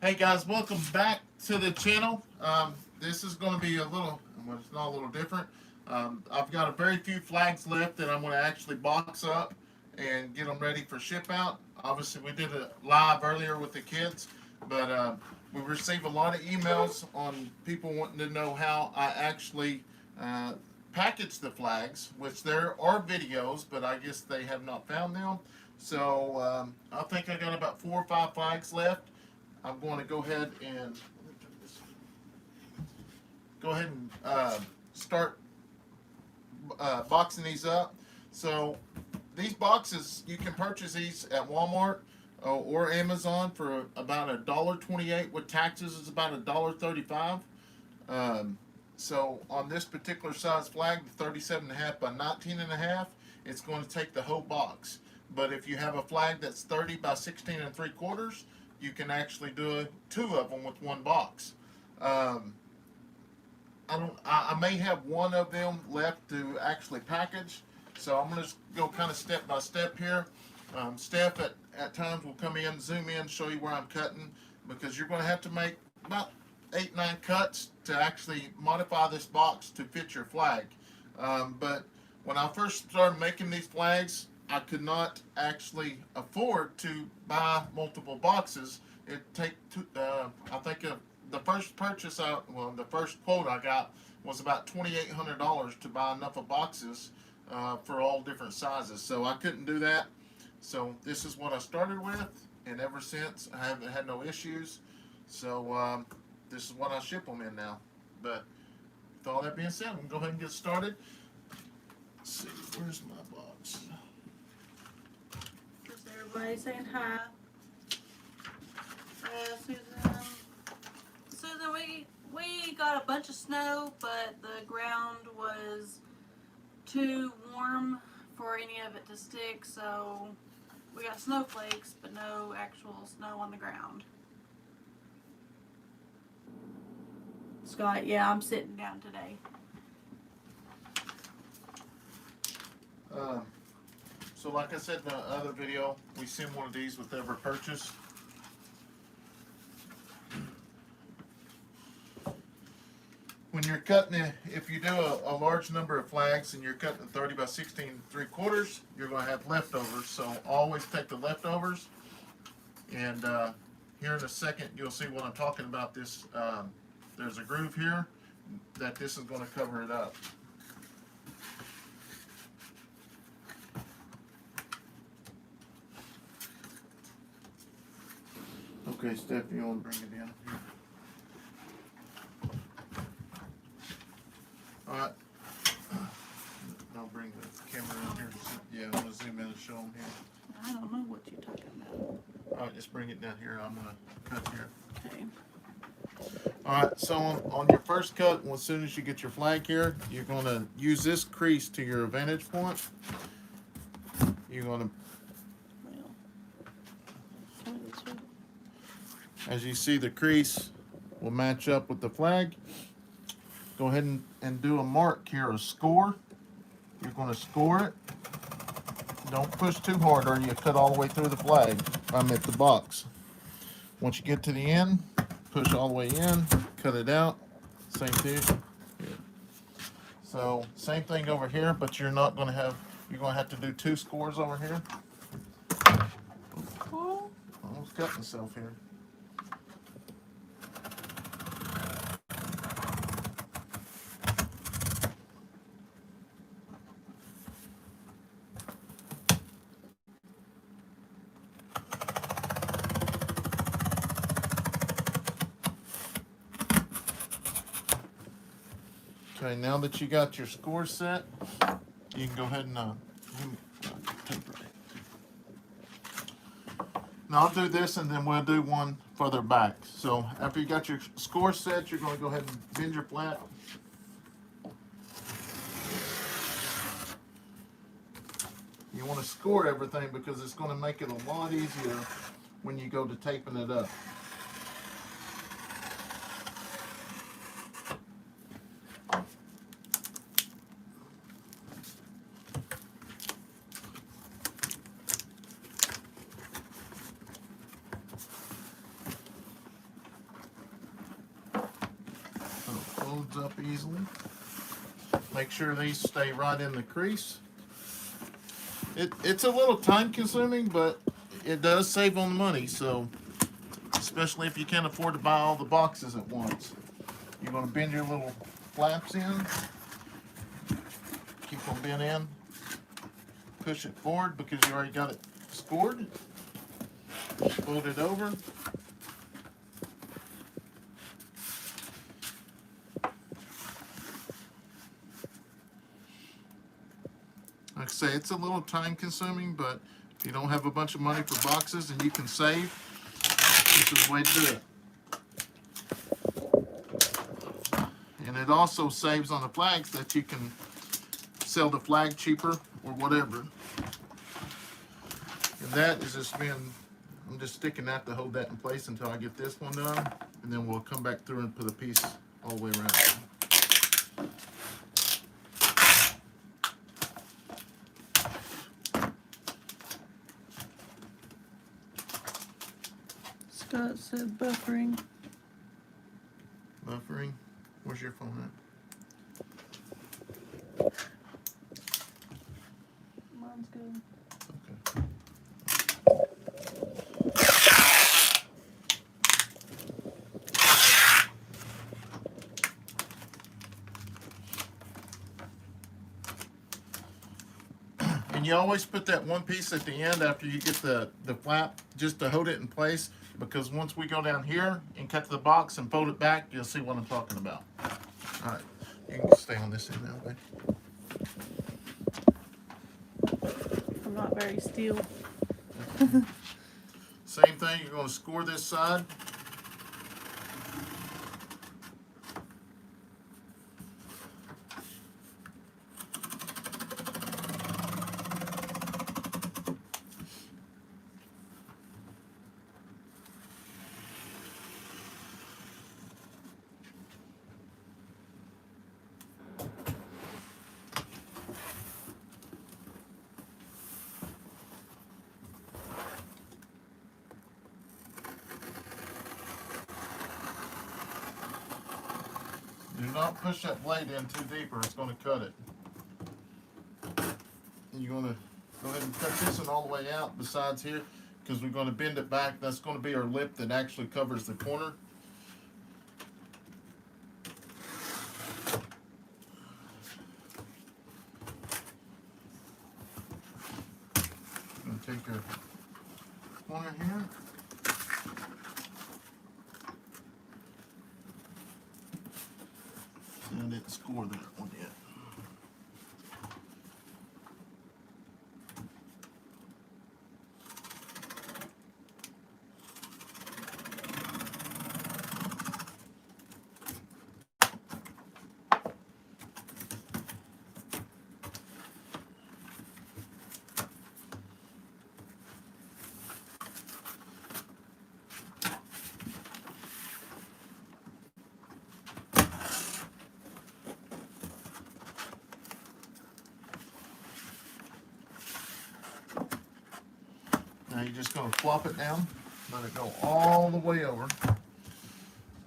Hey guys, welcome back to the channel. This is going to be a little, well, it's not a little different. I've got a very few flags left that I'm going to actually box up and get them ready for ship out. Obviously, we did a live earlier with the kids, but we received a lot of emails on people wanting to know how I actually package the flags, which there are videos, but I guess they have not found them. So I think I got about 4 or 5 flags left. I'm going to go ahead and start boxing these up. So these boxes, you can purchase these at Walmart or Amazon for about $1.28. With taxes, it's about $1.35. So on this particular size flag, the 37.5 by 19.5, it's going to take the whole box. But if you have a flag that's 30 by 16 3/4, you can actually do 2 of them with one box. I may have one of them left to actually package, so I'm going to go kind of step by step here. Steph at times will come in, zoom in, show you where I'm cutting, because you're going to have to make about 8, 9 cuts to actually modify this box to fit your flag. But when I first started making these flags, I could not actually afford to buy multiple boxes. It take I think the first purchase the first quote I got was about $2,800 to buy enough of boxes for all different sizes. So I couldn't do that. So this is what I started with, and ever since I haven't had no issues. So this is what I ship them in now. But with all that being said, I'm gonna go ahead and get started. Let's see, where's my box? Everybody saying hi. Susan, we got a bunch of snow, but the ground was too warm for any of it to stick, so we got snowflakes, but no actual snow on the ground. Scott, yeah, I'm sitting down today. So like I said in the other video, we send one of these with every purchase. When you're cutting it, if you do a large number of flags and you're cutting 30 by 16 3/4, you're going to have leftovers. So always take the leftovers. And here in a second, you'll see what I'm talking about. This there's a groove here that this is going to cover it up. Okay, Steph, you want to bring it in? Alright. I'll bring the camera in here. Yeah, I'm going to zoom in and show them here. I don't know what you're talking about. Alright, just bring it down here. I'm going to cut here. Okay. Alright, so on your first cut, as soon as you get your flag here, you're going to use this crease to your vantage point. You're going to, as you see, the crease will match up with the flag. Go ahead and do a mark here, a score. You're going to score it. Don't push too hard or you cut all the way through the flag. I'm at the box. Once you get to the end, push all the way in, cut it out. Same thing. So same thing over here, but you're not going to have, you're going to have to do 2 scores over here. Almost cut myself here. Okay, now that you got your score set, you can go ahead and now I'll do this and then we'll do one further back. So after you got your score set, you're going to go ahead and bend your flat. You want to score everything because it's going to make it a lot easier when you go to taping it up. opens up easily. Make sure these stay right in the crease. It's a little time consuming, but it does save on the money, so especially if you can't afford to buy all the boxes at once. You're going to bend your little flaps in, keep them bent in, push it forward because you already got it scored, fold it over. Like I say, it's a little time consuming, but if you don't have a bunch of money for boxes and you can save, this is the way to do it. And it also saves on the flags that you can sell the flag cheaper or whatever. And that is just I'm just sticking that to hold that in place until I get this one done. And then we'll come back through and put a piece all the way around. Scott said buffering. Buffering? Where's your phone at? Mine's good. Okay. And you always put that one piece at the end after you get the flap just to hold it in place, because once we go down here and cut the box and fold it back, you'll see what I'm talking about. All right, you can stay on this end now, babe. I'm not very steel. Same thing, you're going to score this side. Do not push that blade in too deep or it's going to cut it. And you're going to go ahead and cut this one all the way out besides here, because we're going to bend it back. That's going to be our lip that actually covers the corner. I'm going to take our corner here. And I didn't score that one yet. Now you're just going to flop it down, let it go all the way over.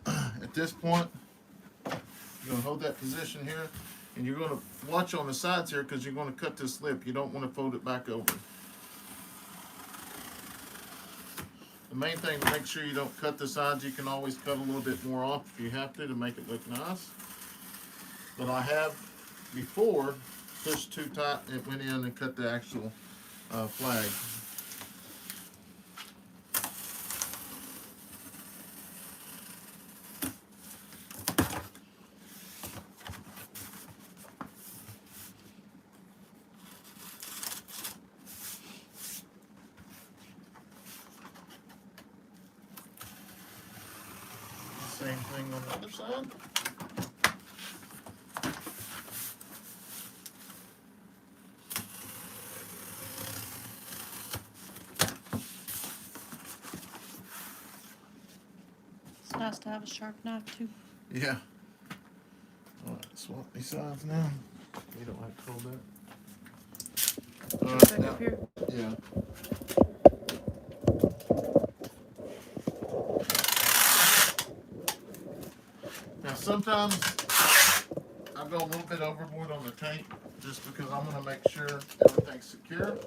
At this point, you're going to hold that position here, and you're going to watch on the sides here because you're going to cut this lip. You don't want to fold it back over. The main thing, make sure you don't cut the sides. You can always cut a little bit more off if you have to make it look nice. But I have before pushed too tight, it went in and cut the actual flag. Same thing on the other side. It's nice to have a sharp knife too. Yeah. All right, swap these sides now. You don't have to hold that. All right, Back now, up here. yeah. Now sometimes go a little bit overboard on the tape just because I'm going to make sure everything's secure.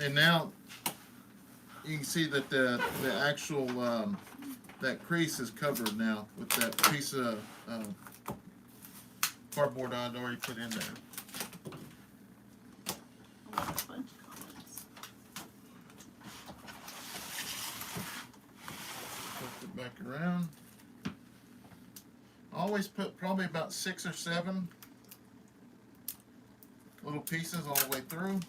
And now you can see that the actual that crease is covered now with that piece of cardboard I'd already put in there. Flip it back around. I always put probably about 6 or 7 little pieces all the way through.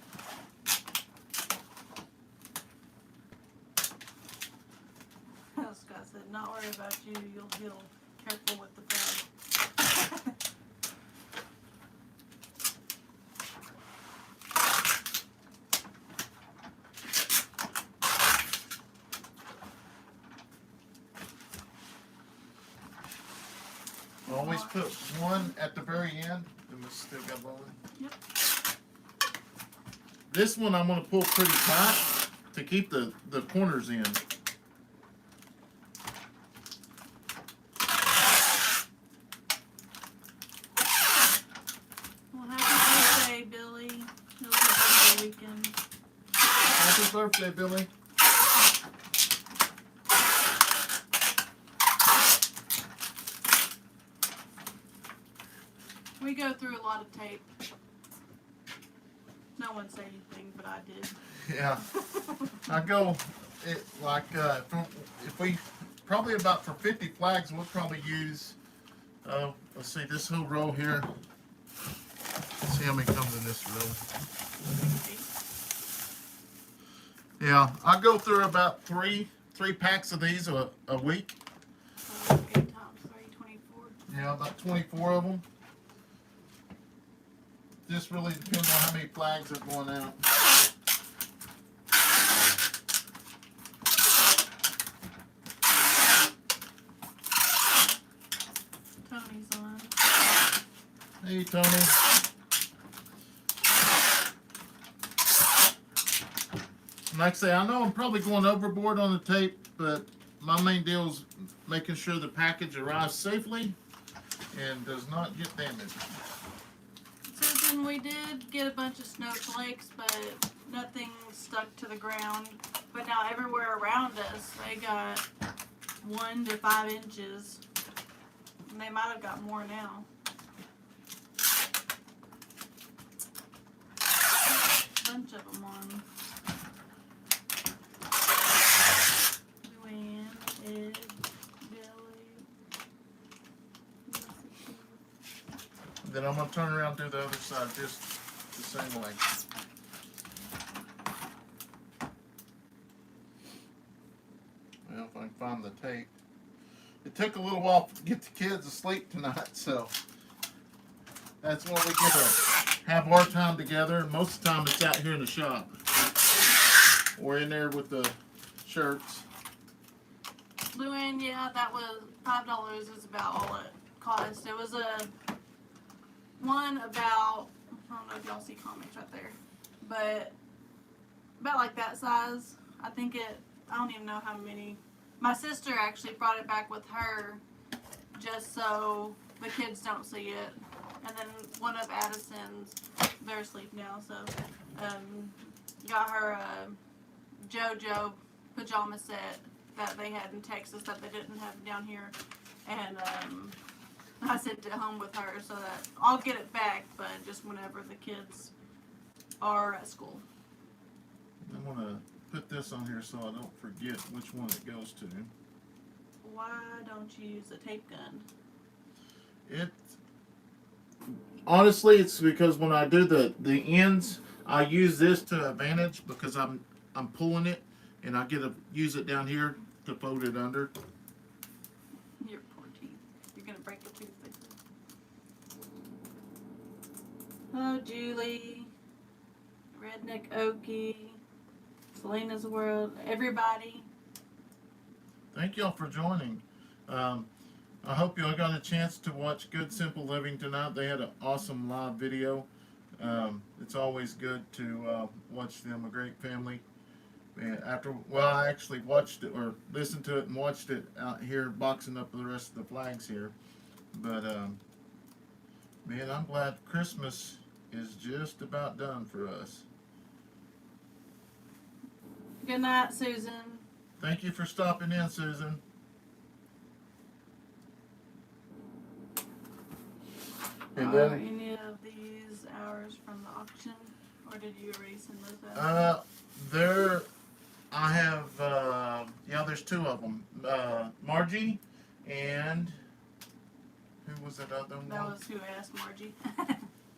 Scott said, not worry about you, you'll heal. Careful with the thread. I always put one at the very end. And we still got one. Yep. This one I'm going to pull pretty tight to keep the corners in. Well, happy birthday, Billy. It was your birthday weekend. Happy birthday, Billy. We go through a lot of tape. No one said anything, but I did. Yeah. I go, like, if we, probably about for 50 flags, we'll probably use, let's see, this whole row here. Let's see how many comes in this row. Yeah, I go through about three packs of these a week. 8 times 3, 24. Yeah, about 24 of them. Just really depends on how many flags are going out. Tony's on. Hey, Tony. Like I say, I know I'm probably going overboard on the tape, but my main deal is making sure the package arrives safely and does not get damaged. Susan, we did get a bunch of snowflakes, but nothing stuck to the ground. But now everywhere around us, they got 1 to 5 inches. And they might have got more now. A bunch of them on. Luann, Ed, Billy. Then I'm going to turn around and do the other side just the same way. Well, if I can find the tape. It took a little while to get the kids asleep tonight, so that's when we get to have our time together. And most of the time it's out here in the shop. Or in there with the shirts. Luann, yeah, that was $5 is about all it cost. It was a one about, I don't know if y'all see comics right there, but about like that size. I think I don't even know how many. My sister actually brought it back with her just so the kids don't see it. And then one of Addison's, they're asleep now, so got her a JoJo pajama set that they had in Texas that they didn't have down here. And I sent it home with her so that I'll get it back, but just whenever the kids are at school. I'm going to put this on here so I don't forget which one it goes to. Why don't you use a tape gun? Honestly, it's because when I do the ends, I use this to advantage because I'm pulling it and I get to use it down here to fold it under. Your poor teeth. You're gonna break a tooth. Hello, Julie. Redneck Okie. Selena's World. Everybody. Thank y'all for joining. I hope y'all got a chance to watch Good Simple Living tonight. They had an awesome live video. It's always good to watch them, a great family. And well, I actually watched it or listened to it and watched it out here boxing up the rest of the flags here. But man, I'm glad Christmas is just about done for us. Good night, Susan. Thank you for stopping in, Susan. And Are then any of these ours from the auction, or did you already send those out? there I have yeah, there's two of them. Margie and who was that other one? That was who asked Margie.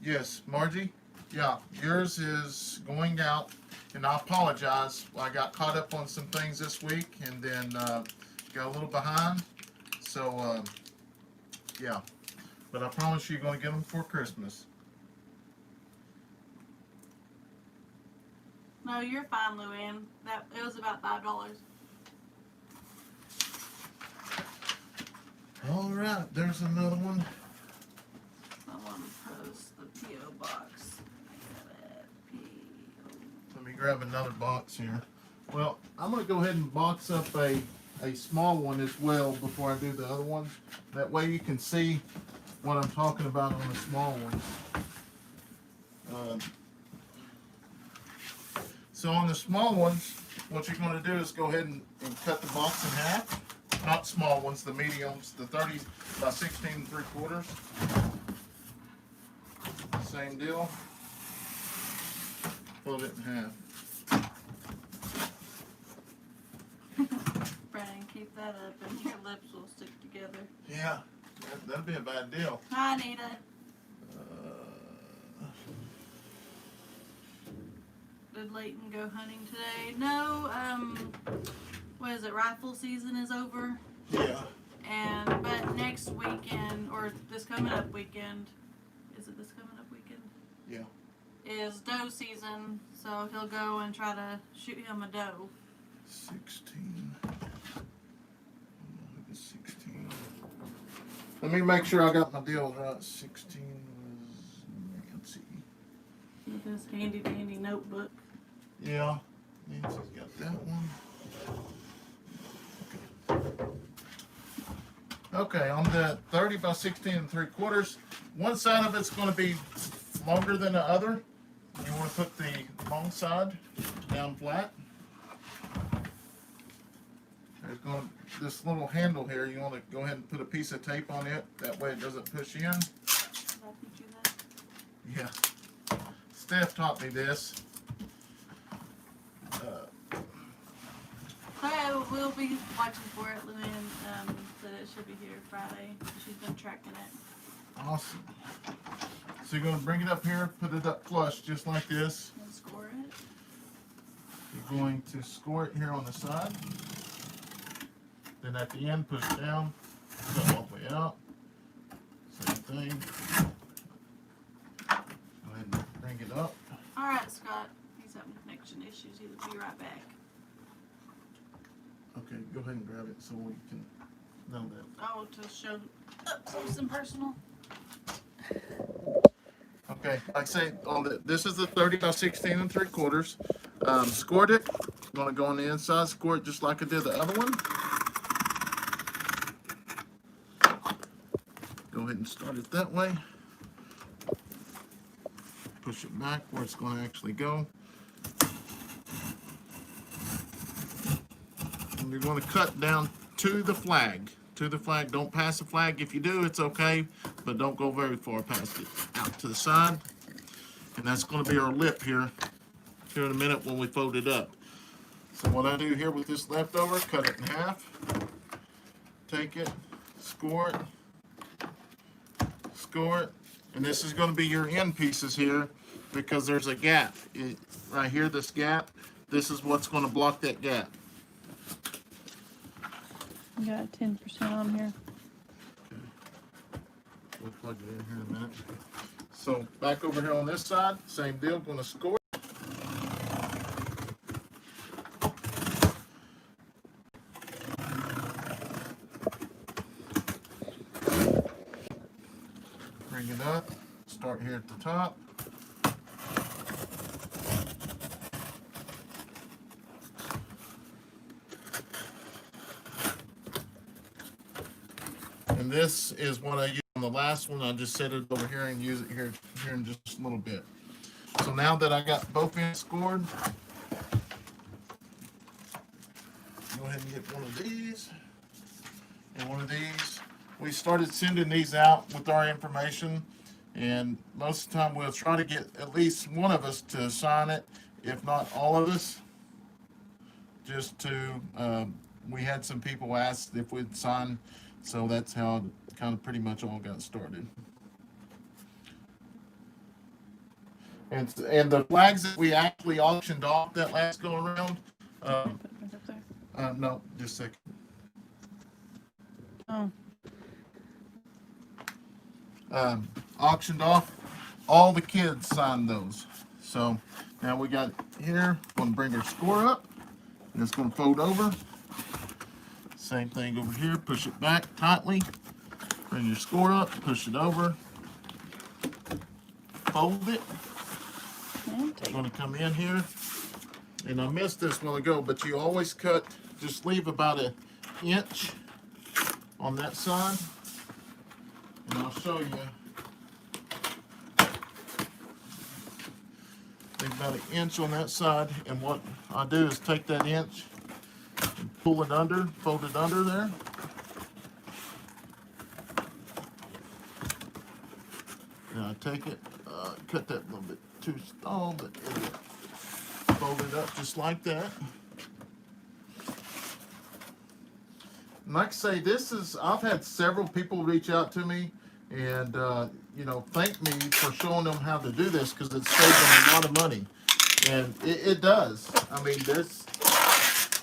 Yes, Margie. Yeah, yours is going out, and I apologize. I got caught up on some things this week, and then got a little behind. So yeah, but I promise you're going to get them for Christmas. No, you're fine, Luann. It was about $5. All right, there's another one. Someone post the P.O. box. I got it. P.O. Let me grab another box here. Well, I'm going to go ahead and box up a small one as well before I do the other ones. That way you can see what I'm talking about on the small ones. So on the small ones, what you're going to do is go ahead and cut the box in half. Not small ones, the mediums, the 30 by 16 3/4. Same deal. Fold it in half. Brandon, keep that up and your lips will stick together. Yeah, that'd be a bad deal. Hi, Anita. Did Leighton go hunting today? No, what is it, rifle season is over? Yeah. But next weekend, or this coming up weekend, is it this coming up weekend? Yeah. Is doe season, so he'll go and try to shoot him a doe. 16. 16. Let me make sure I got my deals right. 16 was Nancy. With this handy dandy notebook. Yeah. Nancy's got that one. Okay, on the 30 by 16 3/4, one side of it's going to be longer than the other. You want to put the long side down flat. There's going this little handle here. You want to go ahead and put a piece of tape on it. That way it doesn't push in. Did I teach you that? Yeah. Steph taught me this. Okay, we'll be watching for it. Luann said it should be here Friday. She's been tracking it. Awesome. So you're going to bring it up here, put it up flush just like this. And score it. You're going to score it here on the side. Then at the end, push it down, go all the way out. Same thing. Go ahead and bring it up. Alright, Scott. He's having connection issues. He'll be right back. Okay, go ahead and grab it so we can know that. Oh, to show up close and personal. Okay, like I say, this is the 30 by 16 3/4. Scored it. I'm going to go on the inside, score it just like I did the other one. Go ahead and start it that way. Push it back where it's going to actually go. And you're going to cut down to the flag. To the flag. Don't pass the flag. If you do, it's okay, but don't go very far past it. Out to the side. And that's going to be our lip here in a minute when we fold it up. So what I do here with this leftover, cut it in half. Take it, score it, score it. And this is going to be your end pieces here because there's a gap. Right here, this gap, this is what's going to block that gap. You got 10% on here. Okay. We'll plug it in here in a minute. So back over here on this side, same deal, going to score it. Bring it up, start here at the top. And this is what I used on the last one. I just set it over here and use it here in just a little bit. So now that I got both ends scored, go ahead and get one of these and one of these. We started sending these out with our information, and most of the time we'll try to get at least one of us to sign it, if not all of us. Just to, we had some people ask if we'd sign, so that's how it kind of pretty much all got started. And the flags that we actually auctioned off that last go around, no, just a second. Oh. Auctioned off, all the kids signed those. So now we got here, going to bring our score up, and it's going to fold over. Same thing over here, push it back tightly, bring your score up, push it over, fold it. It's going to come in here, and I missed this one ago, but you always cut, just leave about an inch on that side, and I'll show you. Leave about an inch on that side, and what I do is take that inch and pull it under, fold it under there. And I take it, cut that a little bit too small, but fold it up just like that. And like I say, I've had several people reach out to me and, you know, thank me for showing them how to do this, because it saves them a lot of money. And it does. I mean,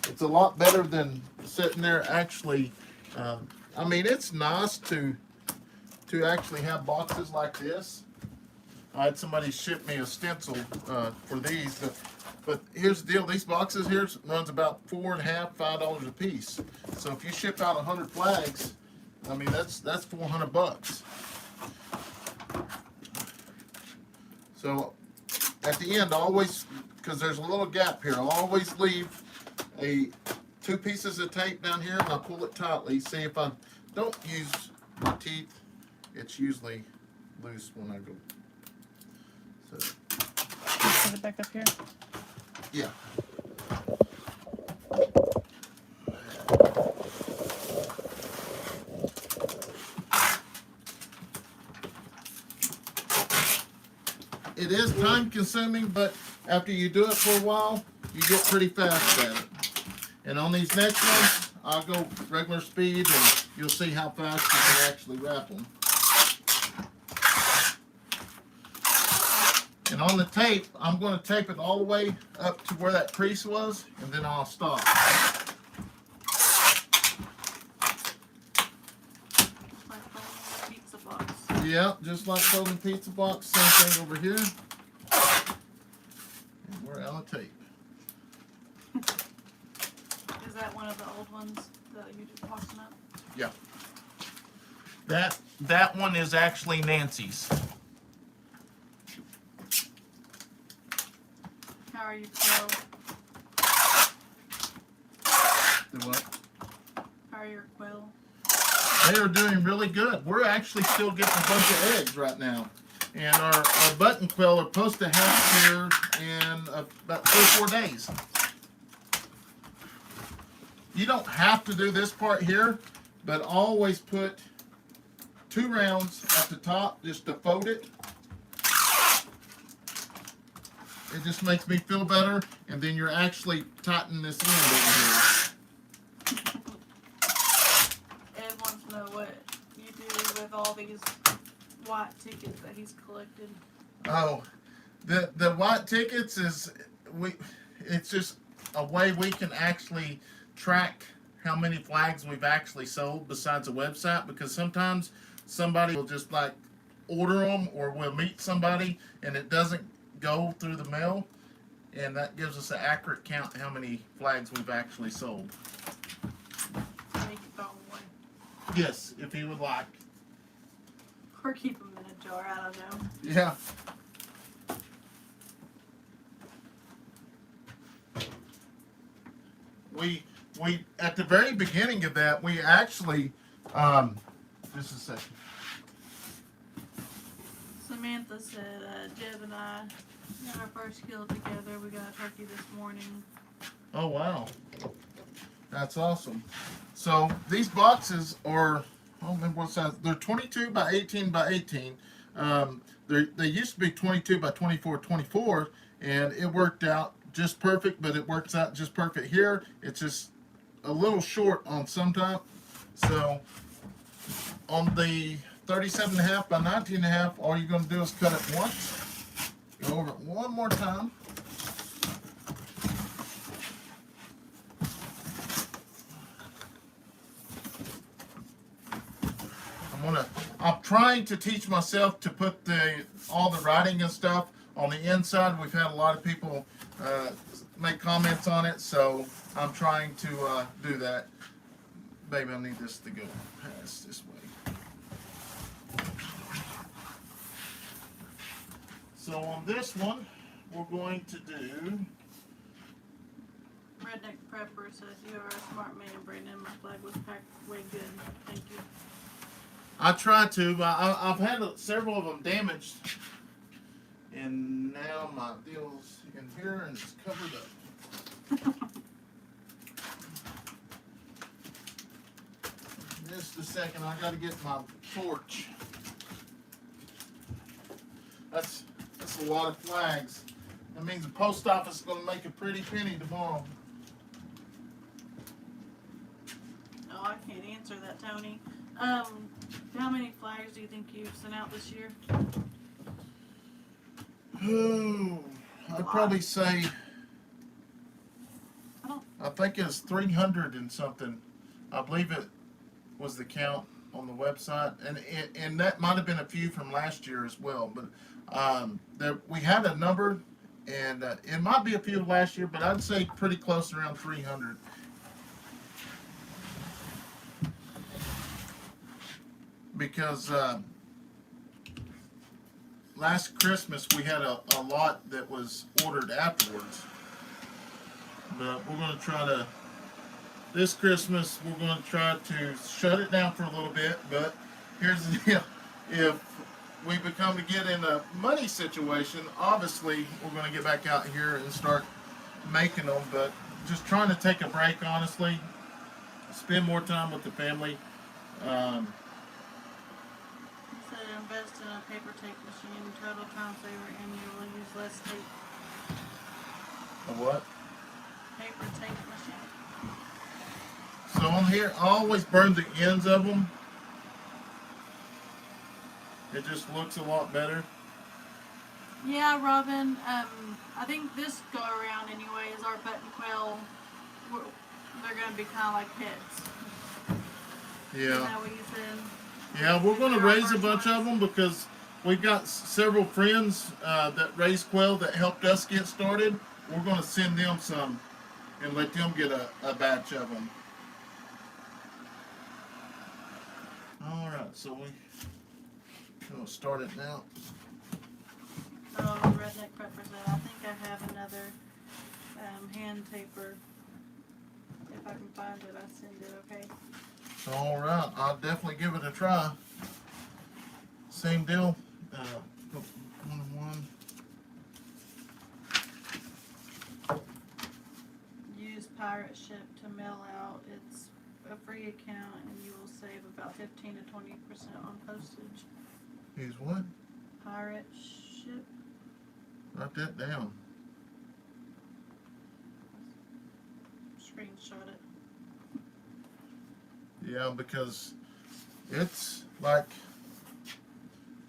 it's a lot better than sitting there actually. I mean, it's nice to actually have boxes like this. I had somebody ship me a stencil for these, but here's the deal: these boxes here runs about $4.50, $5 a piece. So if you ship out 100 flags, I mean that's $400. So at the end, always, because there's a little gap here, I'll always leave two pieces of tape down here, and I'll pull it tightly. See, if I don't use my teeth, it's usually loose when I go. So put it back up here. Yeah. It is time consuming, but after you do it for a while, you get pretty fast at it. And on these next ones, I'll go regular speed, and you'll see how fast you can actually wrap them. And on the tape, I'm going to tape it all the way up to where that crease was, and then I'll stop. Like folding a pizza box. Yeah, just like folding a pizza box, same thing over here. And we're out of tape. Is that one of the old ones that you just talked about? Yeah. That one is actually Nancy's. How are you, Quill? The what? How are your Quill? They are doing really good. We're actually still getting a bunch of eggs right now. And our button quill are supposed to have here in about 3 or 4 days. You don't have to do this part here, but always put 2 rounds at the top just to fold it. It just makes me feel better, and then you're actually tightening this end over here. Ed wants to know what you do with all these white tickets that he's collected. Oh, the white tickets it's just a way we can actually track how many flags we've actually sold besides a website, because sometimes somebody will just like order them, or we'll meet somebody and it doesn't go through the mail, and that gives us an accurate count how many flags we've actually sold. Make it go away. Yes, if you would like. Or keep them in a jar, I don't know. Yeah. We at the very beginning of that, we actually Just a second. Samantha said, Jeb and I got our first kill together. We got a turkey this morning. Oh, wow. That's awesome. So these boxes are, I don't remember what size, they're 22 by 18 by 18. They used to be 22 by 24, 24, and it worked out just perfect, but it works out just perfect here. It's just a little short on some time. So on the 37.5 by 19.5, all you're going to do is cut it once. Go over it one more time. I'm trying to teach myself to put all the writing and stuff on the inside. We've had a lot of people make comments on it, so I'm trying to do that. Baby, I need this to go past this way. So on this one, we're going to do. Redneck Prepper says, you are a smart man, Brandon. My flag was packed way good. Thank you. I tried to, but I've had several of them damaged, and now my deal's in here and it's covered up. Just a second, I gotta get my torch. That's a lot of flags. That means the post office is gonna make a pretty penny tomorrow. Oh, I can't answer that, Tony. How many flags do you think you've sent out this year? Oh, I'd probably say, I think it's 300 and something. I believe it was the count on the website, and that might have been a few from last year as well. But we had a number, and it might be a few last year, but I'd say pretty close around 300. Because last Christmas we had a lot that was ordered afterwards. But we're going to try to, this Christmas, we're going to try to shut it down for a little bit. But here's the deal. If we become to get in a money situation, obviously we're going to get back out here and start making them. But just trying to take a break, honestly. Spend more time with the family. Invest in a paper tape machine, total time saver, and you will use less tape. A what? Paper tape machine. So on here, I always burn the ends of them. It just looks a lot better. Yeah, Robin. I think this go around anyway is our button quill. They're going to be kind of like pets. Yeah. Isn't that what you said? Yeah, we're going to raise a bunch of them because we've got several friends that raise quail that helped us get started. We're going to send them some and let them get a batch of them. All right, so we'll start it now. Oh, Redneck Prepper said, I think I have another hand taper. If I can find it, I'll send it, okay? All right, I'll definitely give it a try. Same deal. One. Use Pirate Ship to mail out. It's a free account, and you will save about 15 to 20% on postage. Use what? Pirate Ship. Write that down. Screenshot it. Yeah, because it's like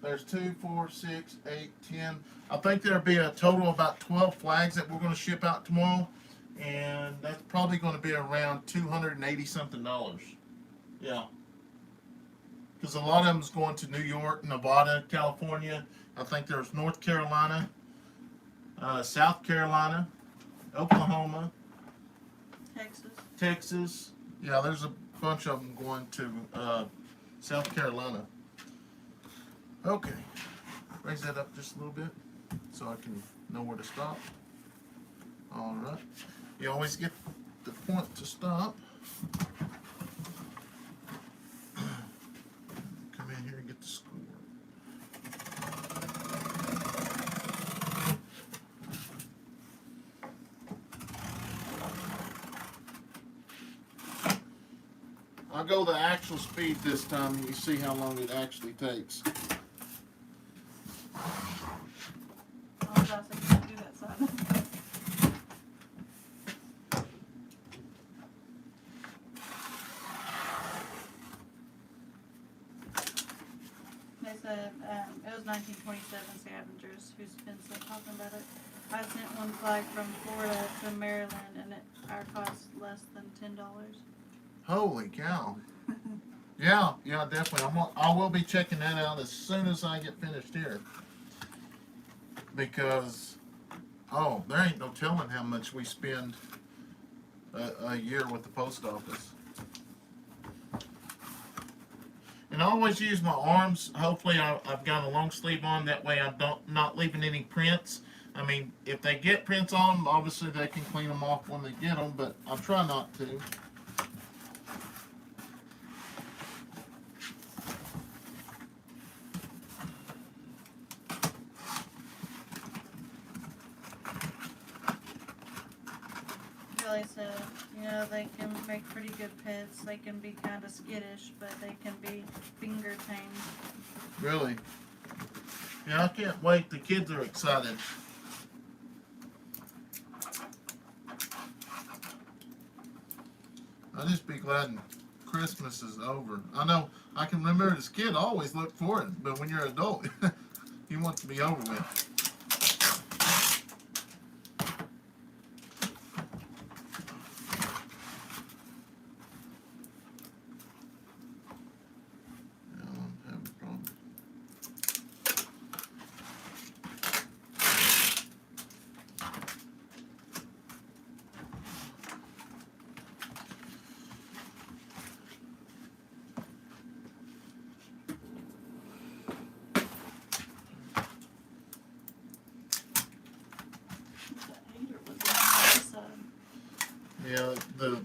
there's 2, 4, 6, 8, 10. I think there'll be a total of about 12 flags that we're going to ship out tomorrow, and that's probably going to be around $280 something. Yeah, because a lot of them's going to New York, Nevada, California. I think there's North Carolina, South Carolina, Oklahoma, Texas. Yeah, there's a bunch of them going to South Carolina. Okay, raise that up just a little bit so I can know where to stop. All right, you always get the point to stop. I'll go the actual speed this time and you see how long it actually takes. Oh, gosh, I can't do that side. They said it was 1927 scavengers who's been still talking about it. I sent one flag from Florida to Maryland, and our cost less than $10. Holy cow! Yeah, definitely. I will be checking that out as soon as I get finished here, because there ain't no telling how much we spend a year with the post office. And I always use my arms. Hopefully I've got a long sleeve on, that way I'm not leaving any prints. I mean, if they get prints on them, obviously they can clean them off when they get them, but I try not to. Kelly said, they can make pretty good pets. They can be kind of skittish, but they can be finger tamed. Really? Yeah, I can't wait. The kids are excited. I'll just be glad Christmas is over. I know I can remember as a kid, I always look for it, but when you're an adult, you want it to be over with. Yeah, the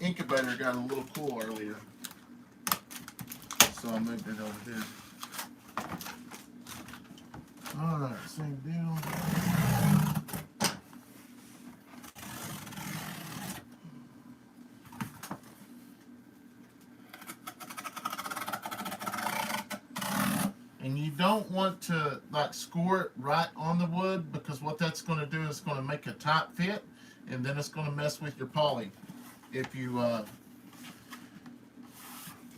incubator got a little cool earlier, so I moved it over here. Alright, same deal. And you don't want to score it right on the wood, because what that's going to do is going to make a tight fit, and then it's going to mess with your poly if you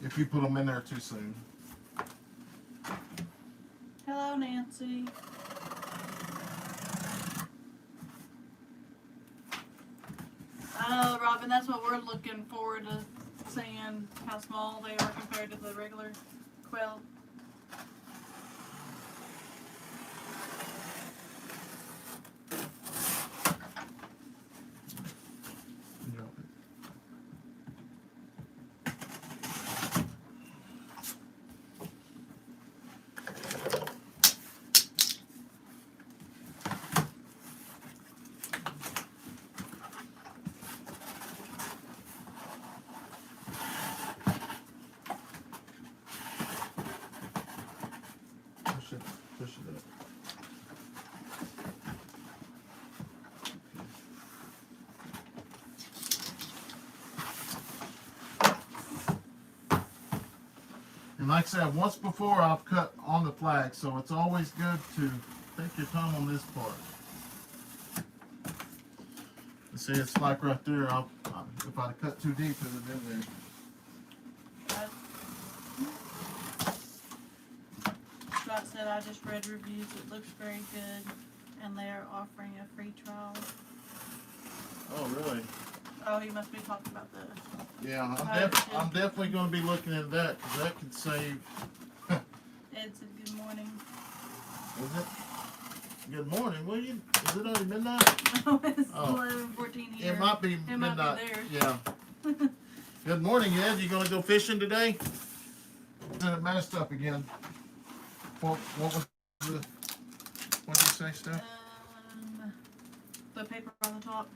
put them in there too soon. Hello, Nancy. I know, Robin, that's what we're looking forward to seeing, how small they are compared to the regular quilt. Push it up. And like I said, once before I've cut on the flag, so it's always good to take your time on this part. You see, it's like right there, if I'd cut too deep, it would have been there. Scott said, I just read reviews, it looks very good, and they are offering a free trial. Oh, really? Oh, he must be talking about the... Yeah, I'm definitely going to be looking at that, because that could save... Ed said, good morning. Is it? Good morning, William. Is it already midnight? No, it's 11:14 here. It might be It midnight. might be there. Yeah. Good morning, Ed. You going to go fishing today? Then it messed up again. What was the... What did you say, Steph? The paper on the top.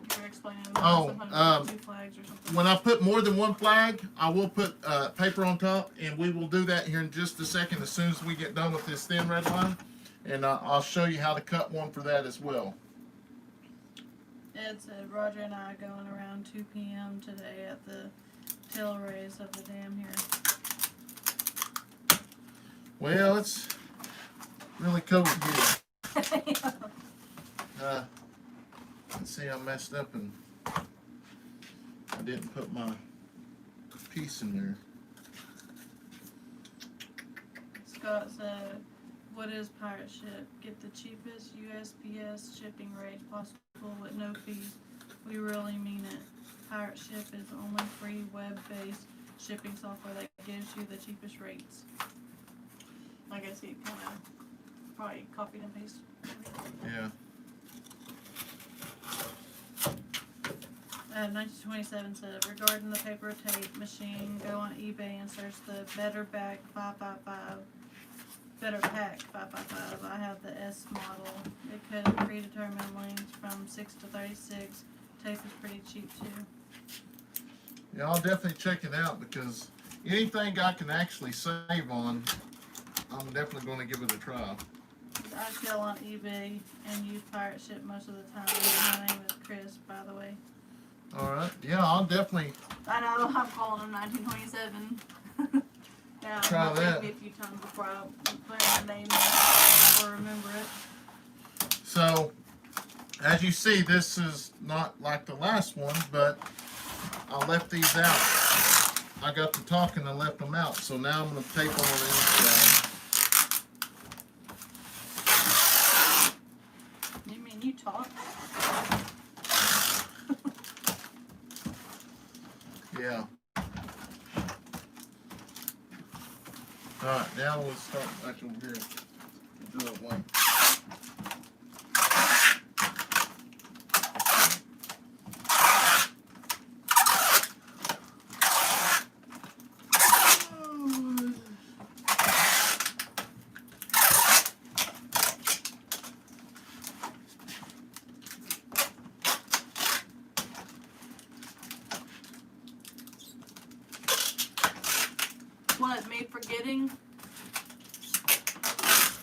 You were explaining two flags or something. When I put more than one flag, I will put paper on top, and we will do that here in just a second as soon as we get done with this thin red line. And I'll show you how to cut one for that as well. Ed said, Roger and I are going around 2 p.m. today at the tail rays of the dam here. Well, it's really cold here. Let's see, I messed up and I didn't put my piece in there. Scott said, what is pirate ship? Get the cheapest USPS shipping rate possible with no fees. We really mean it. Pirate ship is the only free web-based shipping software that gives you the cheapest rates. I guess he kind of probably copied and pasted. Yeah. 1927 said, regarding the paper tape machine, go on eBay and search the Better Pack 555. Better Pack 555. I have the S model. It could predetermine lengths from 6 to 36. Tape is pretty cheap too. Yeah, I'll definitely check it out because anything I can actually save on, I'm definitely going to give it a try. I sell on eBay and use pirate ship most of the time. My name is Chris, by the way. Alright, yeah, I'll definitely I know, I'm calling him 1927. Yeah, try it'll that. take me a few times before I learn the name or remember it. So, as you see, this is not like the last one, but I left these out. I got to talking and left them out, so now I'm going to tape them on the inside. You mean you talk? Yeah. Alright, now we'll start back over here. Do it one. What, me forgetting?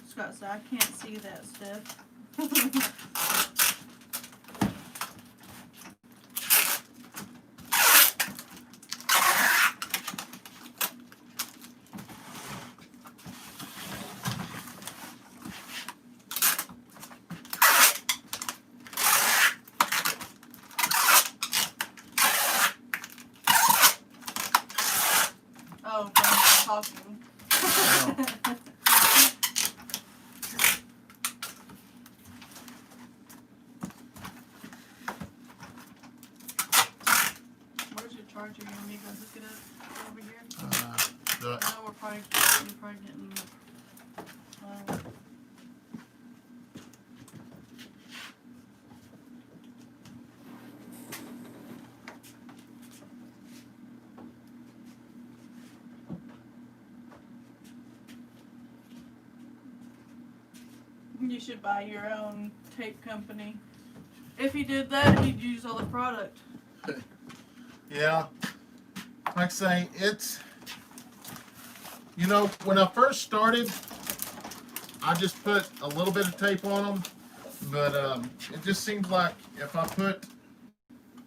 Scott said, I can't see that stuff. Oh, from talking. Where's your charger? You want me to go hook it up over here? Do it. I know we're probably getting You should buy your own tape company. If you did that, you'd use all the product. Yeah. Like I say, it's, you know, when I first started, I just put a little bit of tape on them, but it just seems like if I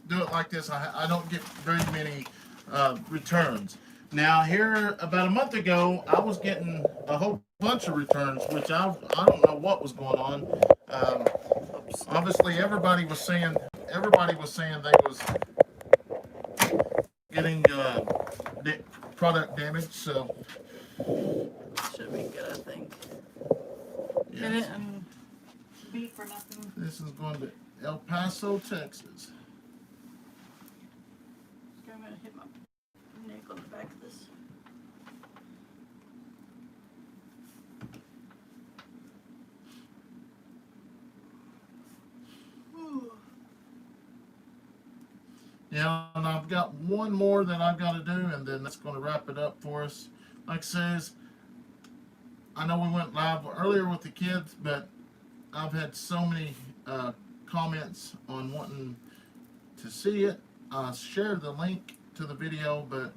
do it like this, I don't get very many returns. Now here, about a month ago, I was getting a whole bunch of returns, which I don't know what was going on. Obviously, everybody was saying they was getting product damage. So Should be good, I think. yes. Get it and beat for nothing. This is going to El Paso, Texas. I'm gonna hit my neck on the back of this. Ooh. Yeah, and I've got one more that I've got to do, and then that's going to wrap it up for us. Like it says, I know we went live earlier with the kids, but I've had so many comments on wanting to see it. I shared the link to the video, but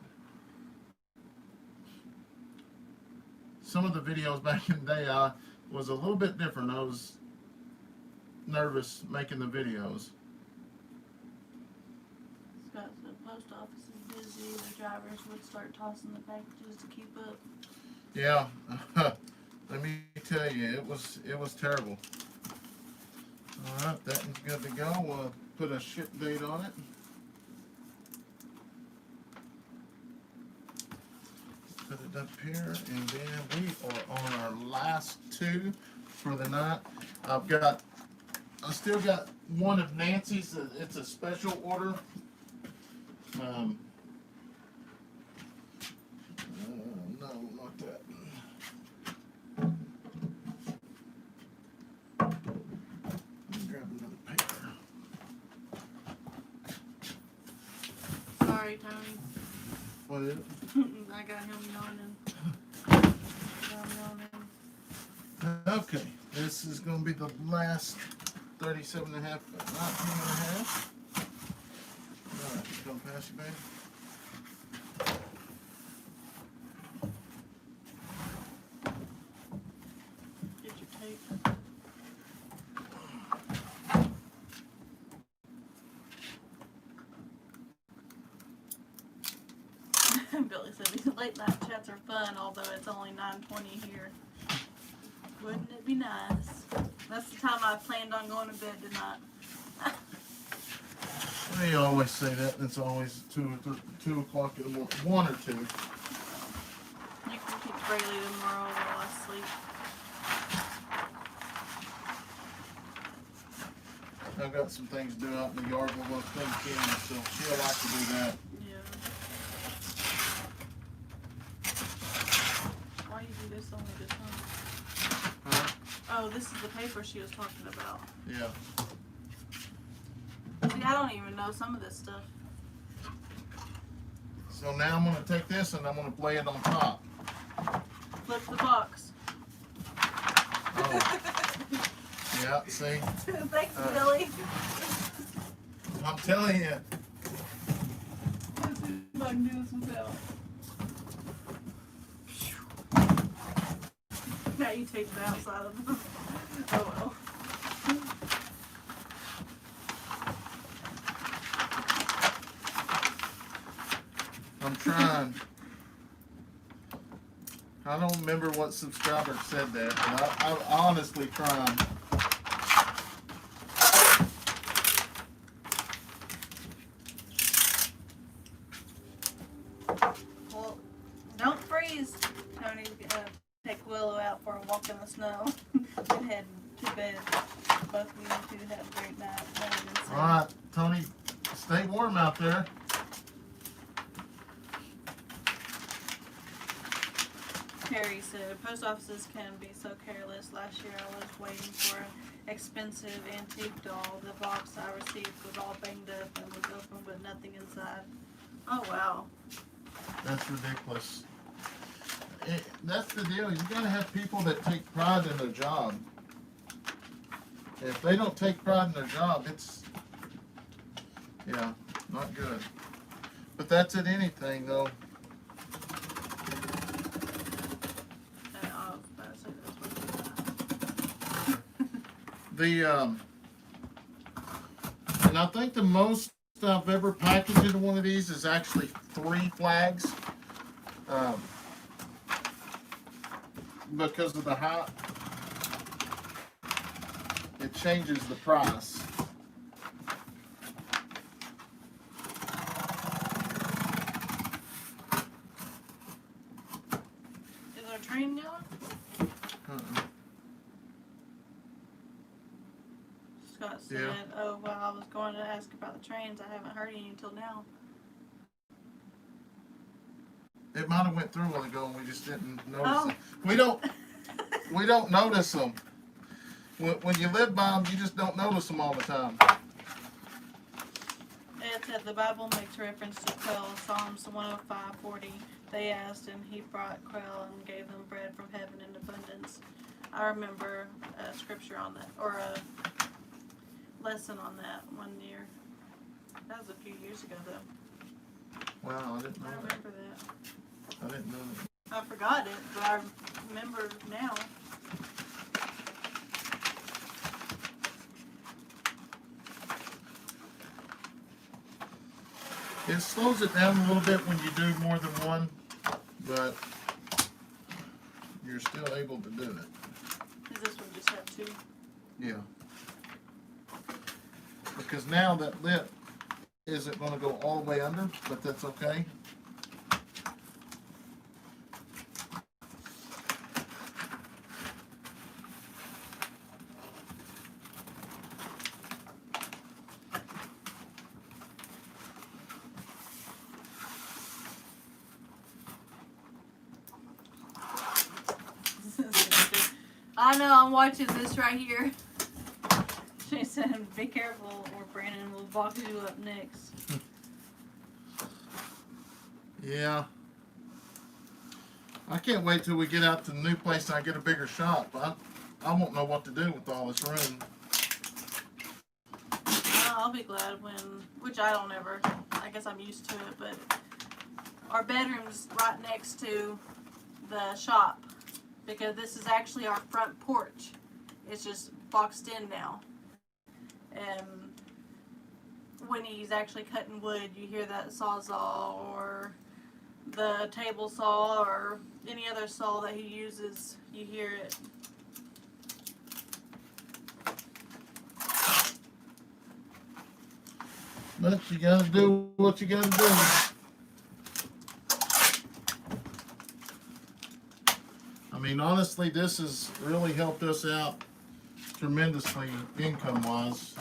some of the videos back in the day, I was a little bit different. I was nervous making the videos. Scott said post office is busy, the drivers would start tossing the packages to keep up. Yeah, let me tell you, it was terrible. All right, that one's good to go. We'll put a ship date on it. Put it up here, and then we are on our last two for the night. I still got one of Nancy's. It's a special order. No, not that. Let me grab another paper. Sorry, Tony. What is it? I got him yawning. Okay, this is going to be the last 37 and a half, 19 and a half. All right, come pass you, baby. Get your tape. Billy said these late night chats are fun, although it's only 9:20 here. Wouldn't it be nice? That's the time I planned on going to bed tonight. They always say that, and it's always 2 o'clock in the morning, 1 or 2. You can keep Braylee tomorrow while I sleep. I've got some things to do out in the yard. We're going to clean Kim, so she'll like to do that. Yeah. Why you do this only this time? Huh? Oh, this is the paper she was talking about. Yeah. See, I don't even know some of this stuff. So now I'm going to take this and I'm going to lay it on top. Flip the box. Oh. Yeah, see? Thanks, Billy. I'm telling you. Let's see if I can do this without. Now you take the outside of them. Oh well. I'm trying. I don't remember what subscriber said that, but I'm honestly trying. Well, don't freeze. Tony's gonna take Willow out for a walk in the snow and head to bed. Both of you two have a great night. Alright, Tony, stay warm out there. Terry said, post offices can be so careless. Last year I was waiting for an expensive antique doll. The box I received was all banged up and was open with nothing inside. Oh wow. That's ridiculous. That's the deal. You gotta have people that take pride in their job. If they don't take pride in their job, it's, yeah, not good. But that's at anything though. And I think the most I've ever packaged into one of these is actually 3 flags. Because of the height, it changes the price. Is our train going? Scott said, Yeah. oh, well, I was going to ask about the trains. I haven't heard any until now. It might have went through a while ago and we just didn't notice Oh. them. We don't notice them. When you live by them, you just don't notice them all the time. It said the Bible makes reference to quail. Psalms 105:40. They asked, and he brought quail and gave them bread from heaven in abundance. I remember a scripture on that, or a lesson on that one year. That was a few years ago, though. Wow, I didn't know I that. remember that. I didn't know that. I forgot it, but I remember now. It slows it down a little bit when you do more than one, but you're still able to do it. Does this one just have two? Yeah. Because now that lip isn't going to go all the way under, but that's okay. I know, I'm watching this right here. She said, be careful or Brandon will box you up next. Yeah. I can't wait till we get out to the new place and I get a bigger shop. I won't know what to do with all this room. I'll be glad when, which I don't ever, I guess I'm used to it, but our bedroom's right next to the shop because this is actually our front porch. It's just boxed in now. And when he's actually cutting wood, you hear that sawzall or the table saw or any other saw that he uses, you hear it. But you gotta do what you gotta do. I mean, honestly, this has really helped us out tremendously income-wise.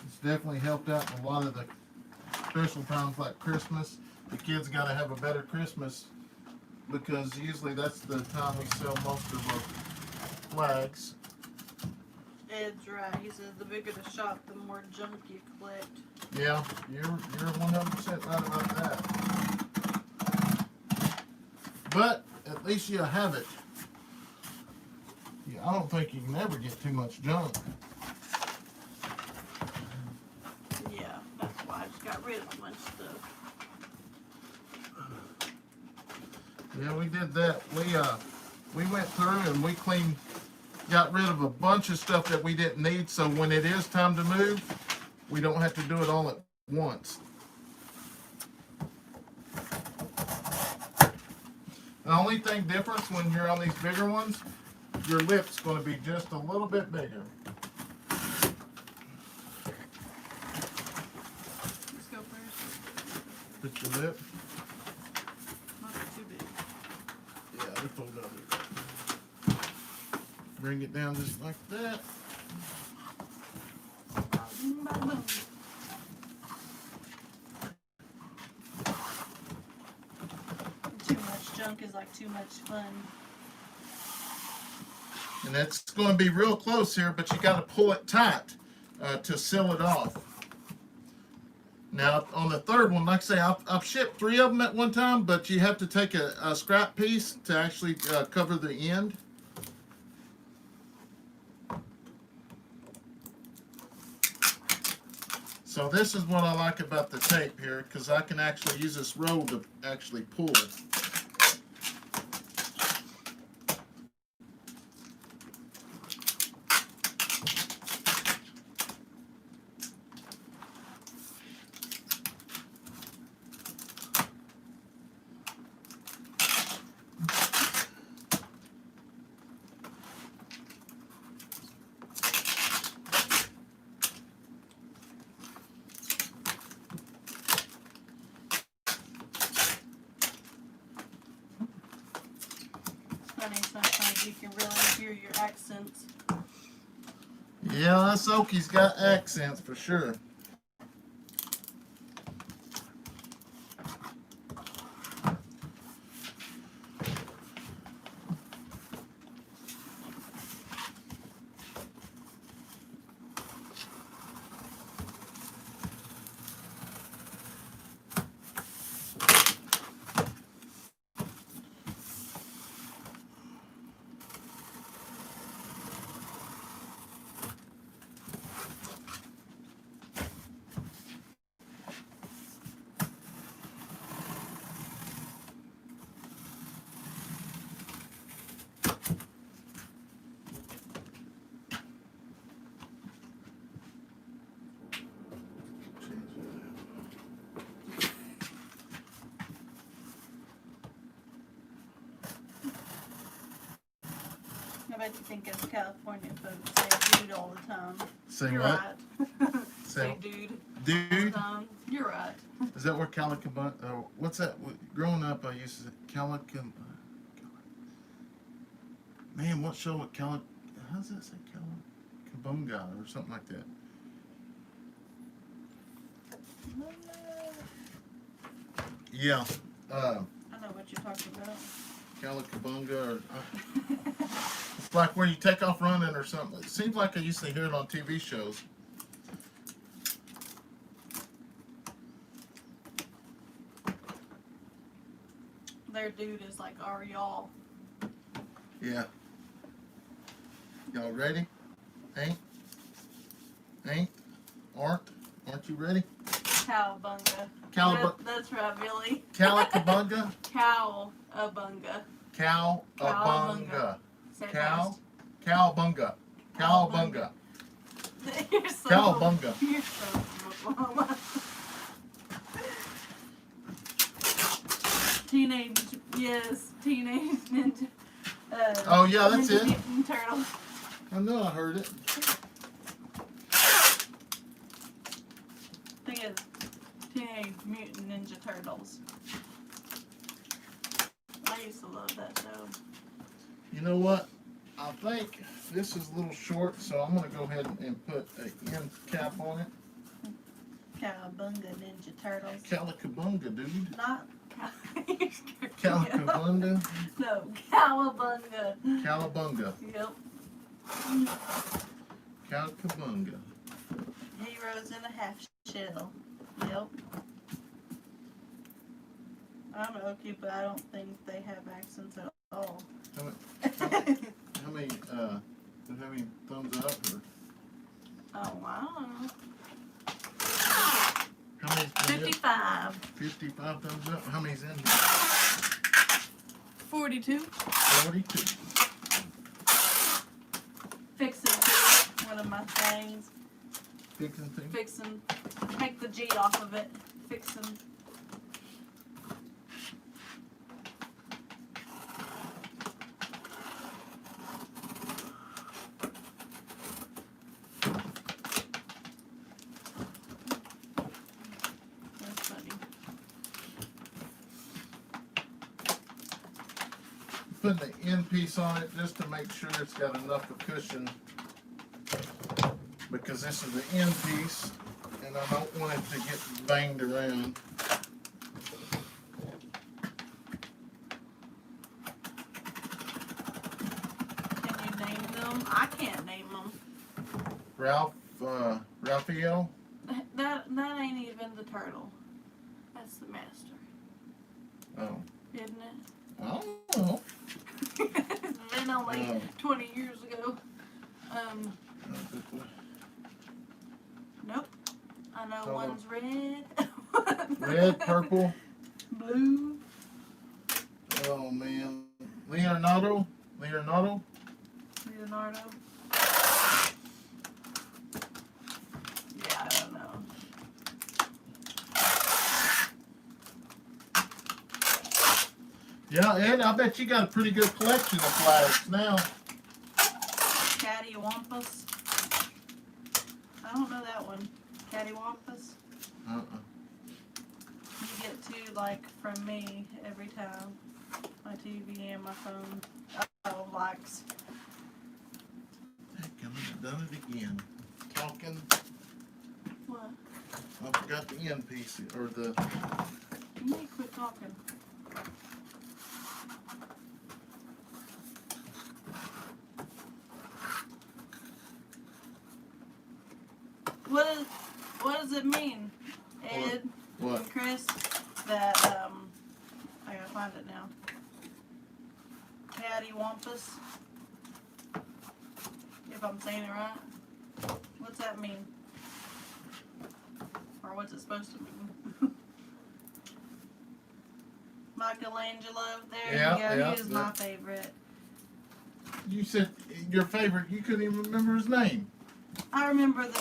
It's definitely helped out in a lot of the special times like Christmas. The kids gotta have a better Christmas because usually that's the time we sell most of our flags. Ed's right. He says the bigger the shop, the more junk you collect. Yeah, you're 100% right about that. But at least you have it. Yeah, I don't think you can ever get too much junk. Yeah, that's why I just got rid of a bunch of stuff. Yeah, we did that. We went through and we got rid of a bunch of stuff that we didn't need, so when it is time to move, we don't have to do it all at once. The only thing difference when you're on these bigger ones, your lip's going to be just a little bit bigger. Let's go first. Put your lip. Not too big. Yeah, they fold up. Bring it down just like that. Boom, boom, boom. Too much junk is like too much fun. And that's going to be real close here, but you got to pull it tight to seal it off. Now, on the third one, like I say, I've shipped 3 of them at one time, but you have to take a scrap piece to actually cover the end. So this is what I like about the tape here, because I can actually use this roll to actually pull it. Funny, sometimes you can really hear your accents. Yeah, this Oakie's got accents for sure. bet you think it's California folks say dude all the time. Say You're what? right. Say Say dude. All dude? the time. You're right. Is that where Calicabunga, what's that? Growing up, I used to say man, what show with how does that say Calicabunga or something like that? Yeah. I know what you're talking about. Calicabunga, or it's like where you take off running or something. It seems like I used to hear it on TV shows. Their dude is like, are y'all? Yeah. Y'all ready? Ain't? Aren't you ready? Cowabunga. That's right, Billy. Calicabunga? Cowabunga. Cowabunga. Say it Cow? Cowabunga. Cowabunga. fast. You're so Cowabunga. You're so Oklahoma. Teenage Ninja. Oh, yeah, that's Ninja it. Mutant Turtles. I know I heard it. I think it's Teenage Mutant Ninja Turtles. I used to love that show. You know what? I think this is a little short, so I'm going to go ahead and put an end cap on it. Cowabunga Ninja Turtles. Calicabunga, dude. Not Calicabunga. No, Cowabunga. Calabunga. Yep. Calicabunga. Heroes in a half shell. Yep. I'm Okie, but I don't think they have accents at all. How many thumbs up? Or Oh, wow. how many's been hit? 55. 55 thumbs up. How many's in here? 42. 42. Fixing one of my things. Fixing things. Fixing. Take the G off of it. Fixing. That's funny. Putting the end piece on it just to make sure it's got enough of cushion, because this is the end piece and I don't want it to get banged around. Can you name them? I can't name them. Raphael? That ain't even the turtle. That's the master. Oh. Isn't it? I don't know. It's been only No. 20 years ago. Nope. I know Oh. one's red. Red, purple. Blue. Oh man. Leonardo? Leonardo. Yeah, I don't know. Yeah, Ed, I bet you got a pretty good collection of flags now. Cattywampus. I don't know that one. Cattywampus. You get two, like, from me every time. My TV and my phone. Oh, likes. Heck, I've done it again. Talking. What? I forgot the end piece, or the... You need to quit talking. What does it mean, Ed What? and Chris, that, I gotta find it now. Cattywampus. If I'm saying it right. What's that mean? Or what's it supposed to mean? Michelangelo, there Yeah, you go, yeah, he is yeah. my favorite. You said your favorite, you couldn't even remember his name. I remember the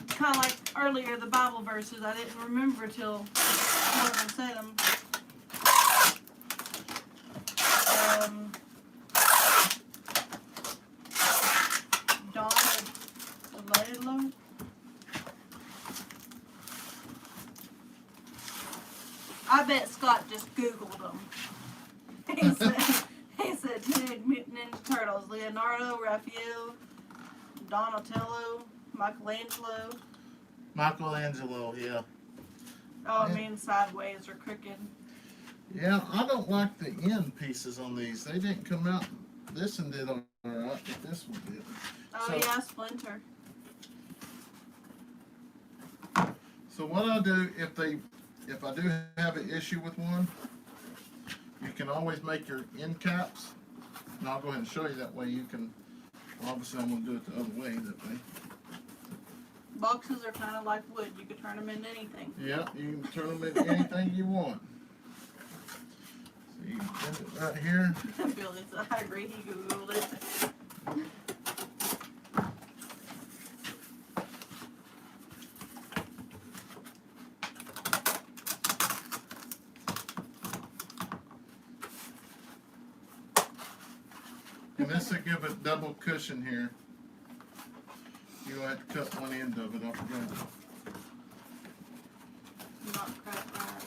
kind of like earlier the Bible verses. I didn't remember till one of them said them. I bet Scott just Googled them. He said Teenage Mutant Ninja Turtles, Leonardo, Raphael, Donatello, Michelangelo. Michelangelo, yeah. Oh, I mean sideways or crooked. Yeah, I don't like the end pieces on these. They didn't come out. This one did alright, but this one did. Oh So, yeah, splinter. So what I'll do, if I do have an issue with one, you can always make your end caps, and I'll go ahead and show you that way. You can, obviously I'm going to do it the other way, that way. Boxes are kind of like wood. You could turn them into anything. Yeah, you can turn them into anything you want. So you can put it right here. Billy said, I agree, he Googled it. And this will give it double cushion here. You don't have to cut one end of it, I forgot. Not quite right.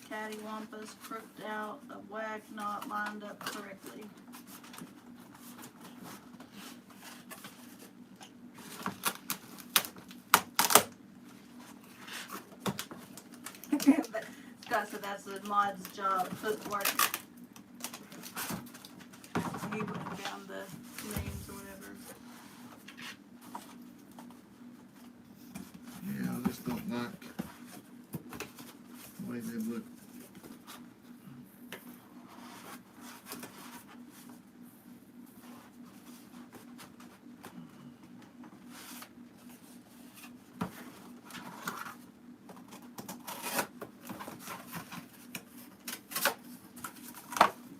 Cattywampus crooked out, a wag not lined up correctly. Scott said that's the mod's job, footwork. He went down the names or whatever. Yeah, I just don't like the way they look.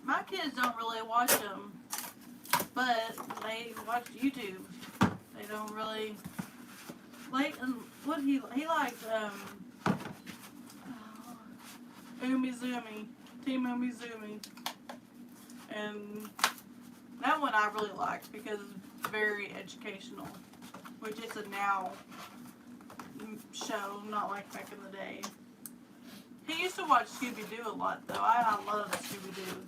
My kids don't really watch them, but they watch YouTube. They don't really like what he liked Umizoomi, Team Umizoomi, and that one I really liked because it's very educational, which it's a now show, not like back in the day. He used to watch Scooby-Doo a lot though. I love Scooby-Doo.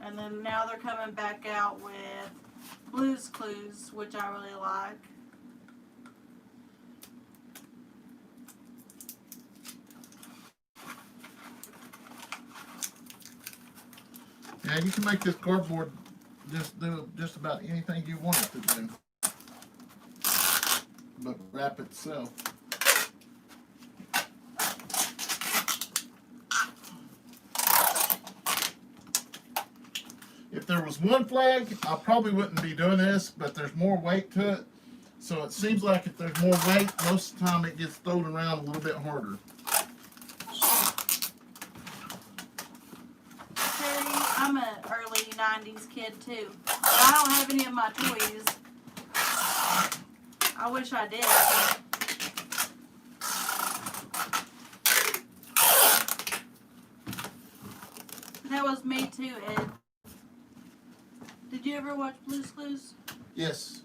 And then now they're coming back out with Blue's Clues, which I really like. Yeah, you can make this cardboard just do just about anything you want it to do, but wrap itself. If there was one flag, I probably wouldn't be doing this, but there's more weight to it. So it seems like if there's more weight, most of the time it gets thrown around a little bit harder. Terry, I'm an early 90s kid too. I don't have any of my toys. I wish I did. That was me too, Ed. Did you ever watch Blue's Clues? Yes.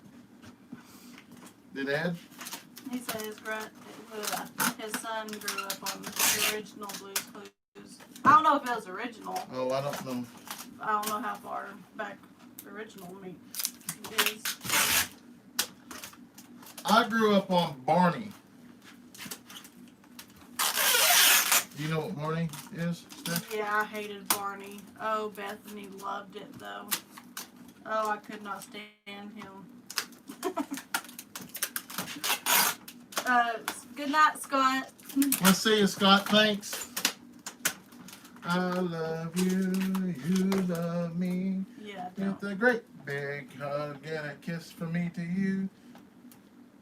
Did Ed? He said his son grew up on the original Blue's Clues. I don't know if it was original. Oh, I don't know. I don't know how far back the original meat is. I grew up on Barney. Do you know what Barney is, Steph? Yeah, I hated Barney. Oh, Bethany loved it though. Oh, I could not stand him. Good night, Scott. Let's see you, Scott. Thanks. I love you. You love me. Yeah, don't. With a great big hug and a kiss from me to you.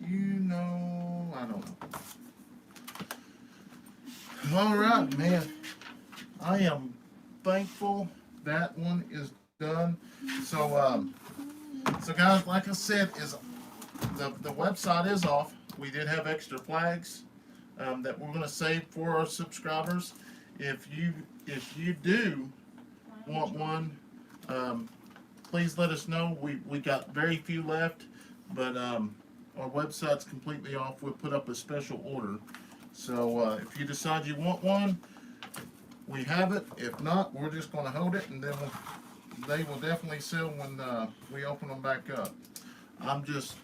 You know, I don't know. All right, man. I am thankful that one is done. So, so guys, like I said, is the website is off. We did have extra flags that we're going to save for our subscribers. If you do want one, please let us know. We got very few left, but our website's completely off. We'll put up a special order. So if you decide you want one, we have it. If not, we're just going to hold it, and then they will definitely sell when we open them back up. I'm just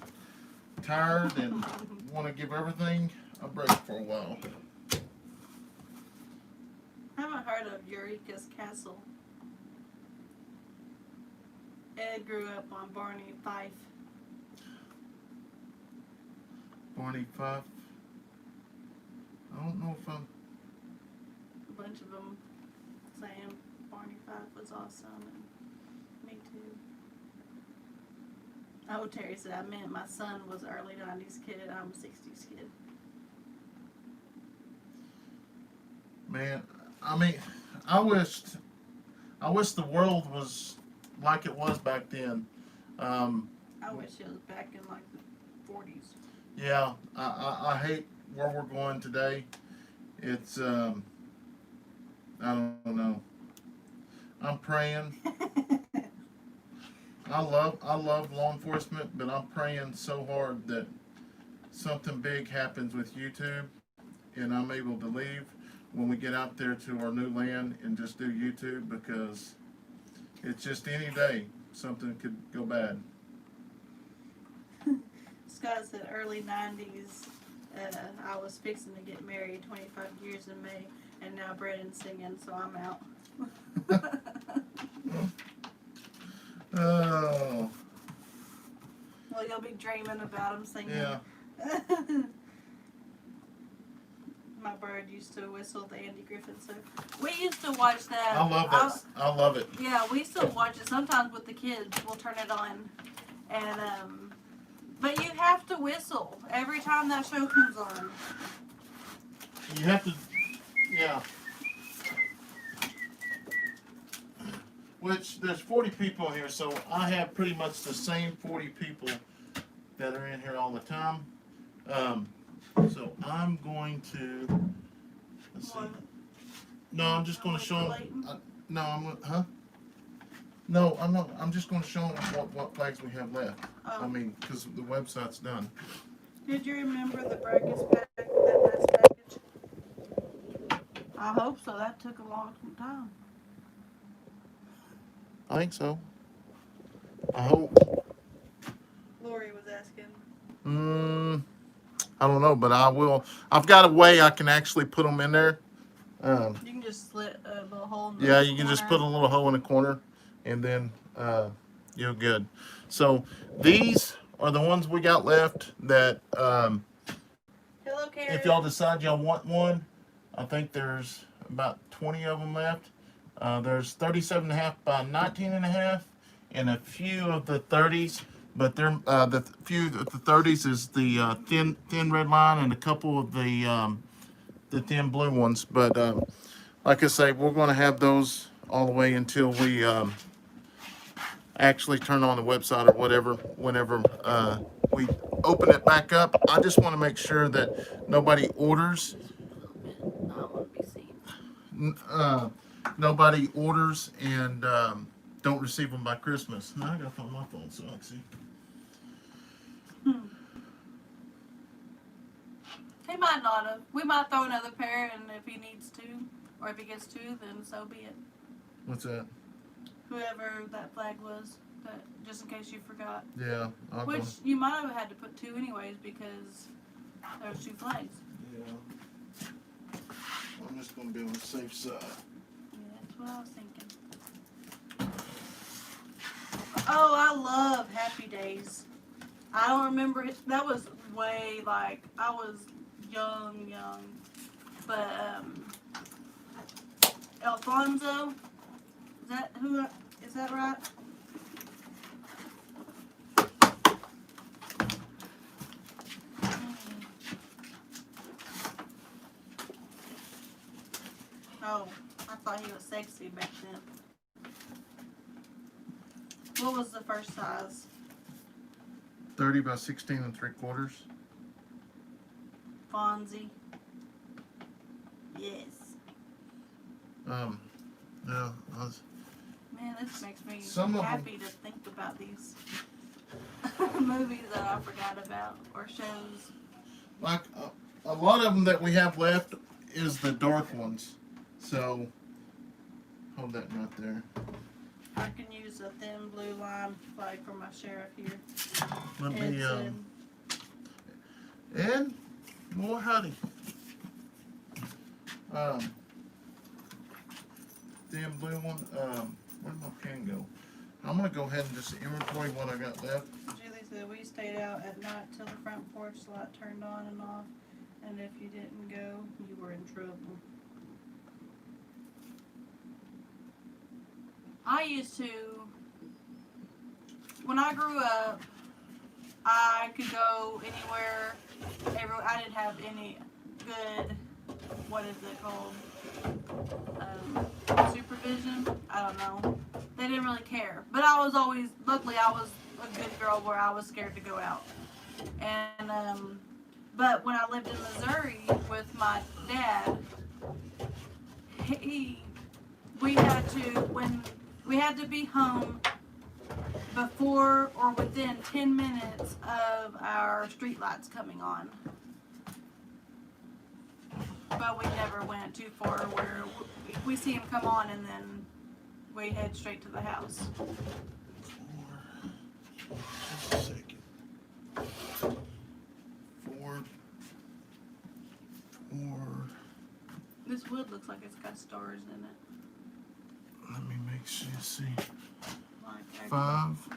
tired and want to give everything a break for a while. I haven't heard of Eureka's Castle. Ed grew up on Barney Fife. Barney Fife. I don't know if I'm. A bunch of them saying Barney Fife was awesome, and me too. Oh, Terry said I meant my son was an early 90s kid. I'm a 60s kid. Man, I mean, I wish the world was like it was back then. I wish it was back in like the 40s. Yeah, I hate where we're going today. It's I don't know. I'm praying. I love law enforcement, but I'm praying so hard that something big happens with YouTube, and I'm able to leave when we get out there to our new land and just do YouTube, because it's just any day something could go bad. Scott said early 90s. I was fixing to get married 25 years in May, and now Brennan's singing, so I'm out. Oh. Well, you'll be dreaming about him singing. Yeah. My bird used to whistle the Andy Griffin song. We used to watch that. I love that. I love it. Yeah, we still watch it sometimes with the kids. We'll turn it on, and but you have to whistle every time that show comes on. You have to, yeah. Which, there's 40 people here, so I have pretty much the same 40 people that are in here all the time. So I'm going to, let's see. No, I'm just going to show them. No, No, I'm not. I'm just going to show them what flags we have left. Oh. I mean, because the website's done. Did you remember the brackets pack, that last package? I hope so. That took a long time. I think so. I hope. Lori was asking. I don't know, but I will. I've got a way I can actually put them in there. You can just slit a little hole in the Yeah, you can just corner. put a little hole in the corner, and then you're good. So these are the ones we got left that Hello, Karen. if y'all decide y'all want one, I think there's about 20 of them left. There's 37.5 by 19.5, and a few of the 30s, but they're the few of the 30s is the thin red line, and a couple of the thin blue ones. But like I say, we're going to have those all the way until we actually turn on the website or whatever, whenever we open it back up. I just want to make sure that nobody orders. I want to be seen. Nobody orders and don't receive them by Christmas. Now I gotta find my phone so I can see. He might not have. We might throw another pair, and if he needs to, or if he gets two, then so be it. What's that? Whoever that flag was, but just in case you forgot. Yeah. Which you might have had to put two anyways because there's two flags. Yeah. I'm just gonna be on the safe side. Yeah, that's what I was thinking. Oh, I love Happy Days. I don't remember it. That was way like I was young, but Alfonso. Is that who? Is that right? Oh, I thought he was sexy back then. What was the first size? 30 by 16 3/4. Fonzie. Yes. Yeah. Man, this makes me Some of happy to think about these movies that I forgot about or shows. Like a lot of them that we have left is the dark ones. So hold that right there. I can use a thin blue line flag for my sheriff here. Let me Edson. and more honey. Thin blue one. Where'd my pen go? I'm gonna go ahead and just inventory what I got left. Julie said we stayed out at night till the front porch light turned on and off, and if you didn't go, you were in trouble. I used to, when I grew up, I could go anywhere. I didn't have any good, what is it called, supervision. I don't know. They didn't really care. But I was always, luckily I was a good girl where I was scared to go out. And, but when I lived in Missouri with my dad, we had to be home before or within 10 minutes of our street lights coming on. But we never went too far where we see them come on and then we head straight to the house. Just a second. Four. This wood looks like it's got stars in it. Let me make sure. See. Like 5.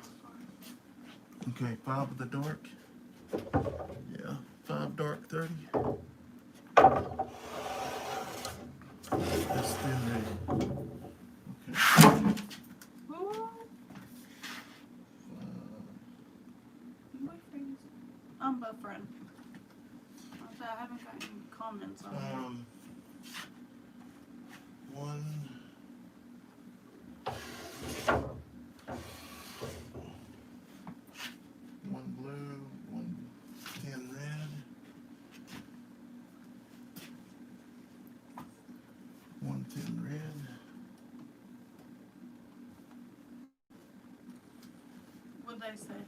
Okay, 5 of the dark. Yeah, 5 dark 30. That's thin red. Okay. Ooh. I'm buffering. I haven't got any comments on it. 1. One blue, 1 tin red, 1 tin red. What'd they say?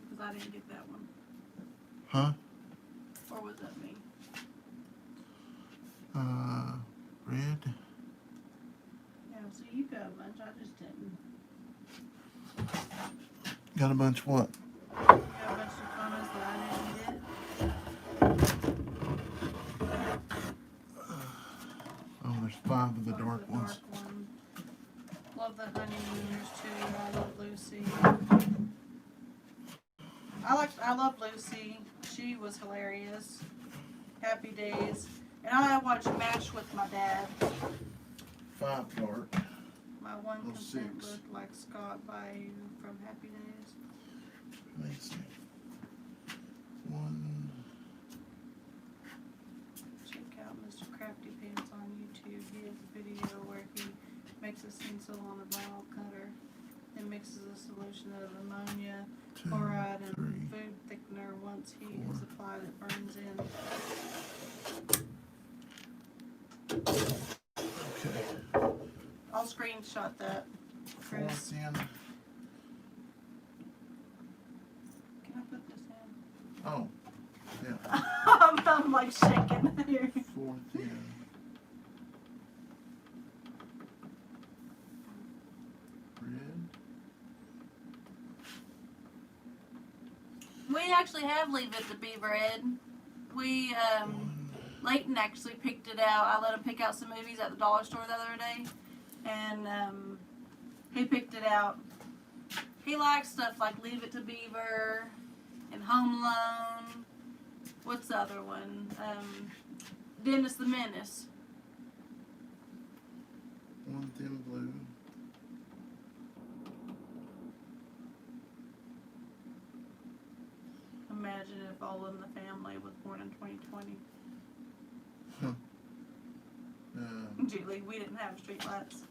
Because I didn't get that one. Huh? Or was that me? Red. Yeah, so you got a bunch. I just didn't. Got a bunch what? You got a bunch of comments that I didn't get. Oh, there's 5 of the dark The ones. dark one. Love the honeymooners too. I love Lucy. I love Lucy. She was hilarious. Happy Days. And I watched MASH with my dad. 5 dark. My one Oh, consent 6. looked like Scott Bayou from Happy Days. Let me see. 1. Check out Mr. Crafty Pants on YouTube. He has a video where he makes a stencil on a vinyl cutter and mixes a solution of ammonia, 2, chloride, and 3. food thickener. Once heat is 4. applied, it burns in. Okay. I'll screenshot that, 4 Chris. tin. Can I put this in? Oh, yeah. I'm like shaking here. 4 tin. Red. We actually have Leave It to Beaver, Ed. We, 1. Leighton actually picked it out. I let him pick out some movies at the dollar store the other day. And, he picked it out. He likes stuff like Leave It to Beaver and Home Alone. What's the other one? Dennis the Menace. 1 thin blue. Imagine if all in the family was born in 2020. Julie, we didn't have street lights.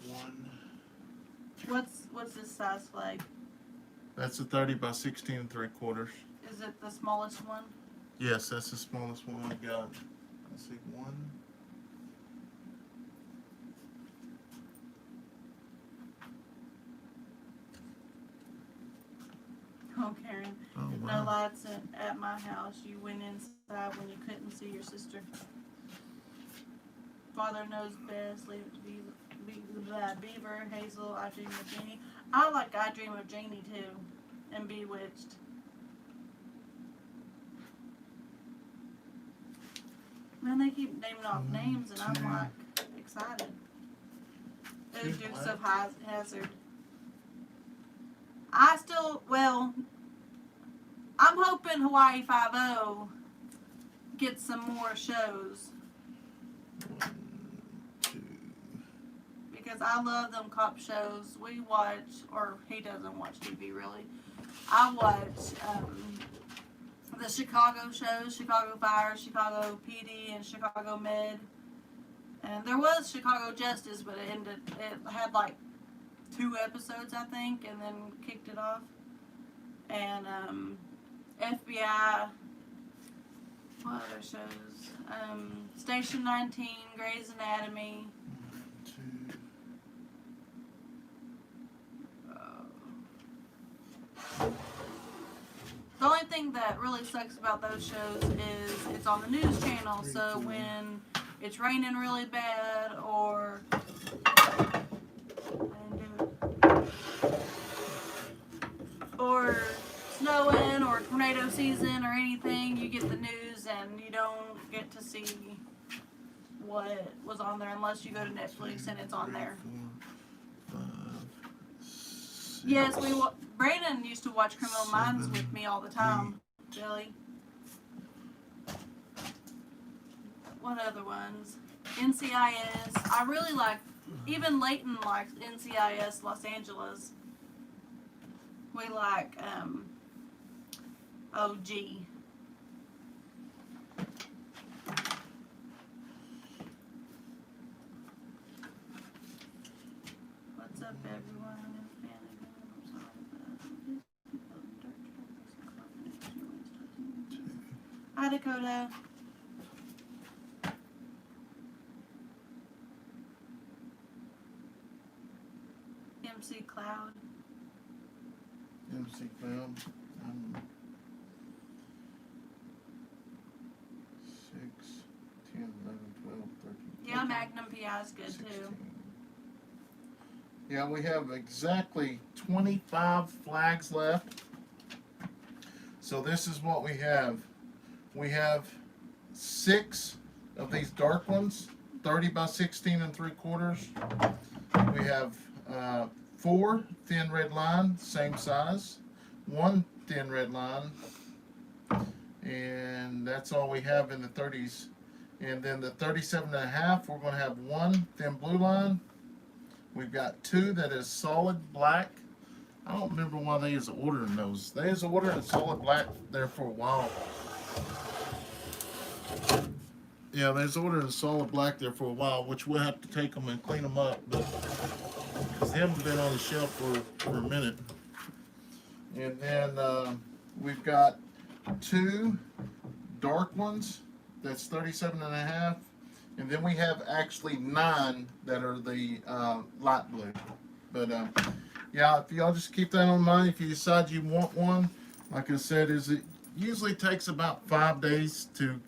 1. What's this size flag? That's a 30 by 16 3/4. Is it the smallest one? Yes, that's the smallest one I got. Let's see, 1. Oh, Karen. Oh, No wow. lights at my house. You went inside when you couldn't see your sister. Father knows best. Leave it to Beaver, Hazel, I Dream of Jeannie. I like I Dream of Jeannie too. And Bewitched. Man, they keep naming off names and I'm like excited. Ooh, Dukes of Hazzard. I'm hoping Hawaii 5-0 gets some more shows. 1, 2. Because I love them cop shows. We watch, or he doesn't watch TV really. I watch the Chicago shows, Chicago Fire, Chicago PD, and Chicago Med. And there was Chicago Justice, but it had like 2 episodes, I think, and then kicked it off. And FBI, what other shows? Station 19, Grey's Anatomy. 1, 2. The only thing that really sucks about those shows is it's on the news channel, so when it's raining really bad or snowing or tornado season or anything, you get the news and you don't get to see what was on there unless you go to Netflix and it's on there. 4, 5, 6. Yes, Brandon used to watch Criminal Minds with me all the time. Billy. What other ones? NCIS. I really like, even Leighton likes NCIS Los Angeles. We like OG. What's up, everyone? Hi, Dakota. MC Cloud. MC Cloud. 6, 10, 11, 12, 13. Yeah, Magnum PI is good 16. too. Yeah, we have exactly 25 flags left. So this is what we have. We have 6 of these dark ones, 30 by 16 3/4. We have 4 thin red line, same size, 1 thin red line, and that's all we have in the 30s. And then the 37.5, we're going to have 1 thin blue line. We've got 2 that is solid black. I don't remember why they is ordering those. They is ordering solid black there for a while. Yeah, they was ordering solid black there for a while, which we'll have to take them and clean them up, but because they haven't been on the shelf for a minute. And then we've got 2 dark ones. That's 37.5. And then we have actually 9 that are the light blue. But yeah, if y'all just keep that in mind, if you decide you want one, like I said, it usually takes about 5 days to,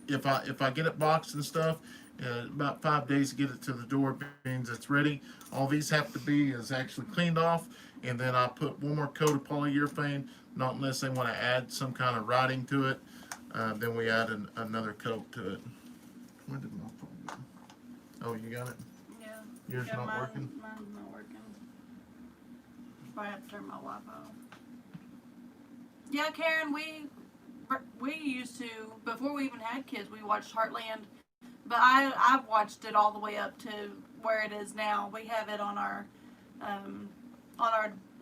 if I get it boxed and stuff, about 5 days to get it to the door. Means it's ready. All these have to be is actually cleaned off, and then I put one more coat of polyurethane. Not unless they want to add some kind of writing to it. Then we add another coat to it. Where did my phone go? Oh, you got it? Yeah. Yours not working? Mine's not working. Probably have to turn my Wi-Fi off. Yeah, Karen, we used to, before we even had kids, we watched Heartland. But I've watched it all the way up to where it is now. We have it on our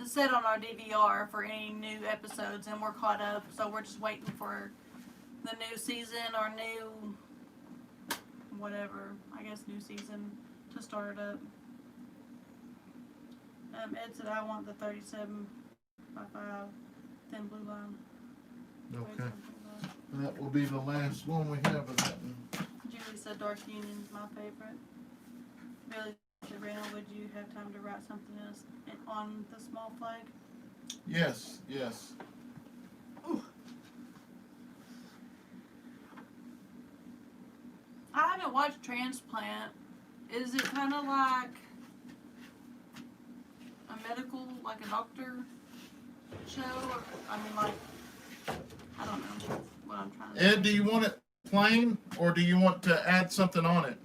set on our DVR for any new episodes, and we're caught up. So we're just waiting for the new season or new whatever, I guess new season to start up. Ed said I want the 37 by 5 thin blue line. Okay. That will be the last one we have of that one. Julie said Dark Union's my favorite. Billy said, Randall, would you have time to write something else on the small flag? Yes, yes. Ooh. I haven't watched Transplant. Is it kind of like a medical, like a doctor show? Or, I mean, like, I don't know what I'm trying to Ed, say. do you want it plain or do you want to add something on it?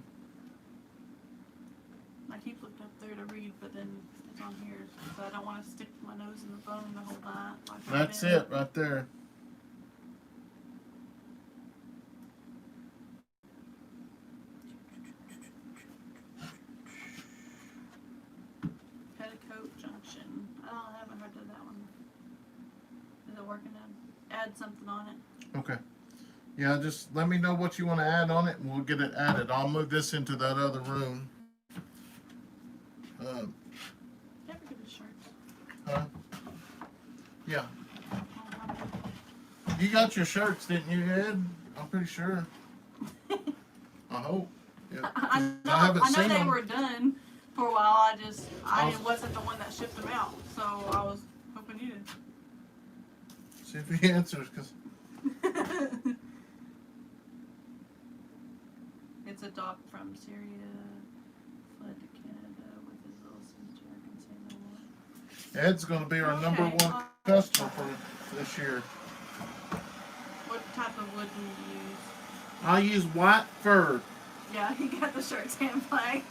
I keep looking up there to read, but then it's on here, so I don't want to stick my nose in the phone the whole night. Like I've That's been. it right there. Petticoat Junction. Oh, I haven't heard of that one. Is it working to add something on it? Okay. Yeah, just let me know what you want to add on it and we'll get it added. I'll move this into that other room. Never get his shirts. Huh? Yeah. You got your shirts, didn't you, Ed? I'm pretty sure. I hope. Yeah. I know, haven't I know seen they them. were done for a while. I was- wasn't the one that shipped them out, so I was hoping you did. See if he answers, because It's a doc from Syria, fled to Canada with his little sister. I can say no more. Ed's going to be our number Okay, one customer for this year. What type of wood do you use? I use white fir. Yeah, he got the shirt's hand flag.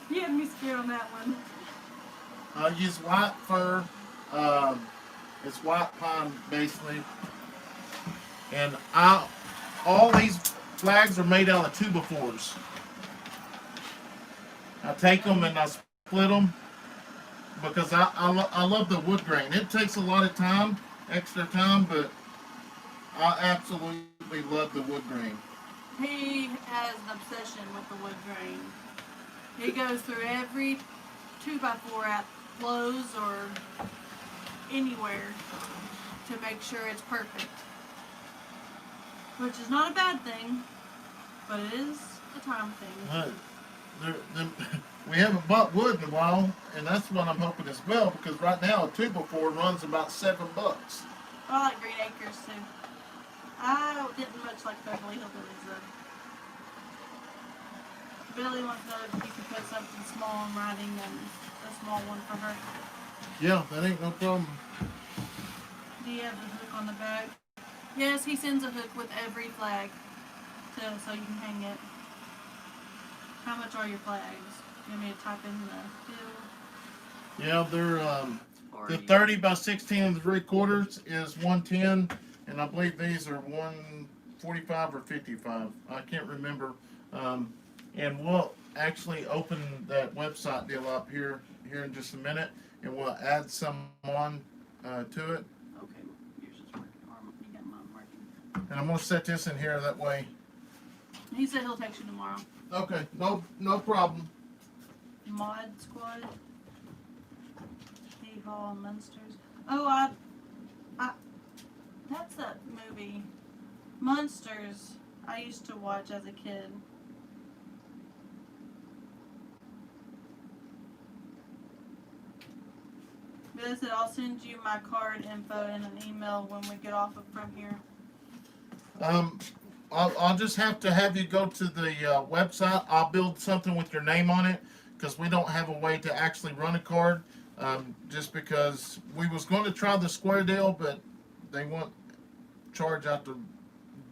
You had me scared on that one. I use white fir. It's white pine basically, and all these flags are made out of 2x4s. I take them and I split them because I love the wood grain. It takes a lot of time, extra time, but I absolutely love the wood grain. He has an obsession with the wood grain. He goes through every 2x4 at Lowe's or anywhere to make sure it's perfect. Which is not a bad thing, but it is a time thing. We haven't bought wood in a while, and that's what I'm hoping as well, because right now a 2x4 runs about $7. I like Green Acres too. I didn't much like Beverly Hillbillies though. Billy wants to know if you can put something small in writing and a small one for her. Yeah, that ain't no problem. Do you have the hook on the back? Yes, he sends a hook with every flag, so you can hang it. How much are your flags? You want me to type in the bill? Yeah, they're Or the you- 30 by 16 3/4 is 110, and I believe these are 145 or 55. I can't remember. And we'll actually open that website deal up here in just a minute, and we'll add some on to it. Okay, yours is working. Or you got mine working. And I'm gonna set this in here that way. He said he'll text you tomorrow. Okay, no problem. Mod Squad. VEVOR Monsters. Oh, I. That's that movie. Monsters. I used to watch as a kid. But I said I'll send you my card info in an email when we get off from here. I'll just have to have you go to the website. I'll build something with your name on it because we don't have a way to actually run a card. Just because we was going to try the square deal, but they won't charge out the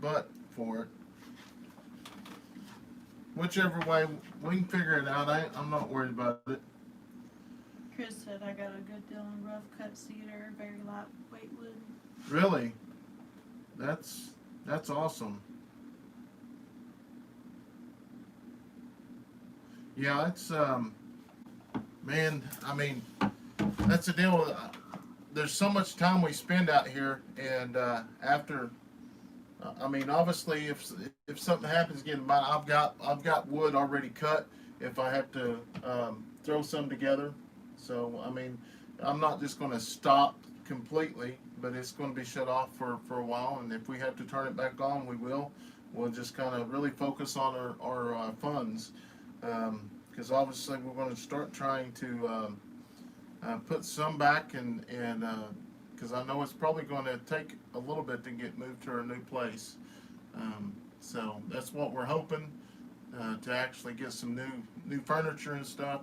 butt for it. Whichever way, we can figure it out. I'm not worried about it. Chris said I got a good deal on rough cut cedar, very lightweight wood. Really? That's awesome. Yeah, it's man, I mean, that's the deal. There's so much time we spend out here, and after, I mean, obviously, if something happens again, I've got wood already cut. If I have to throw some together, so I mean, I'm not just going to stop completely, but it's going to be shut off for a while. And if we have to turn it back on, we will. We'll just kind of really focus on our funds. Because obviously we're going to start trying to put some back and because I know it's probably going to take a little bit to get moved to our new place. So that's what we're hoping, to actually get some new furniture and stuff.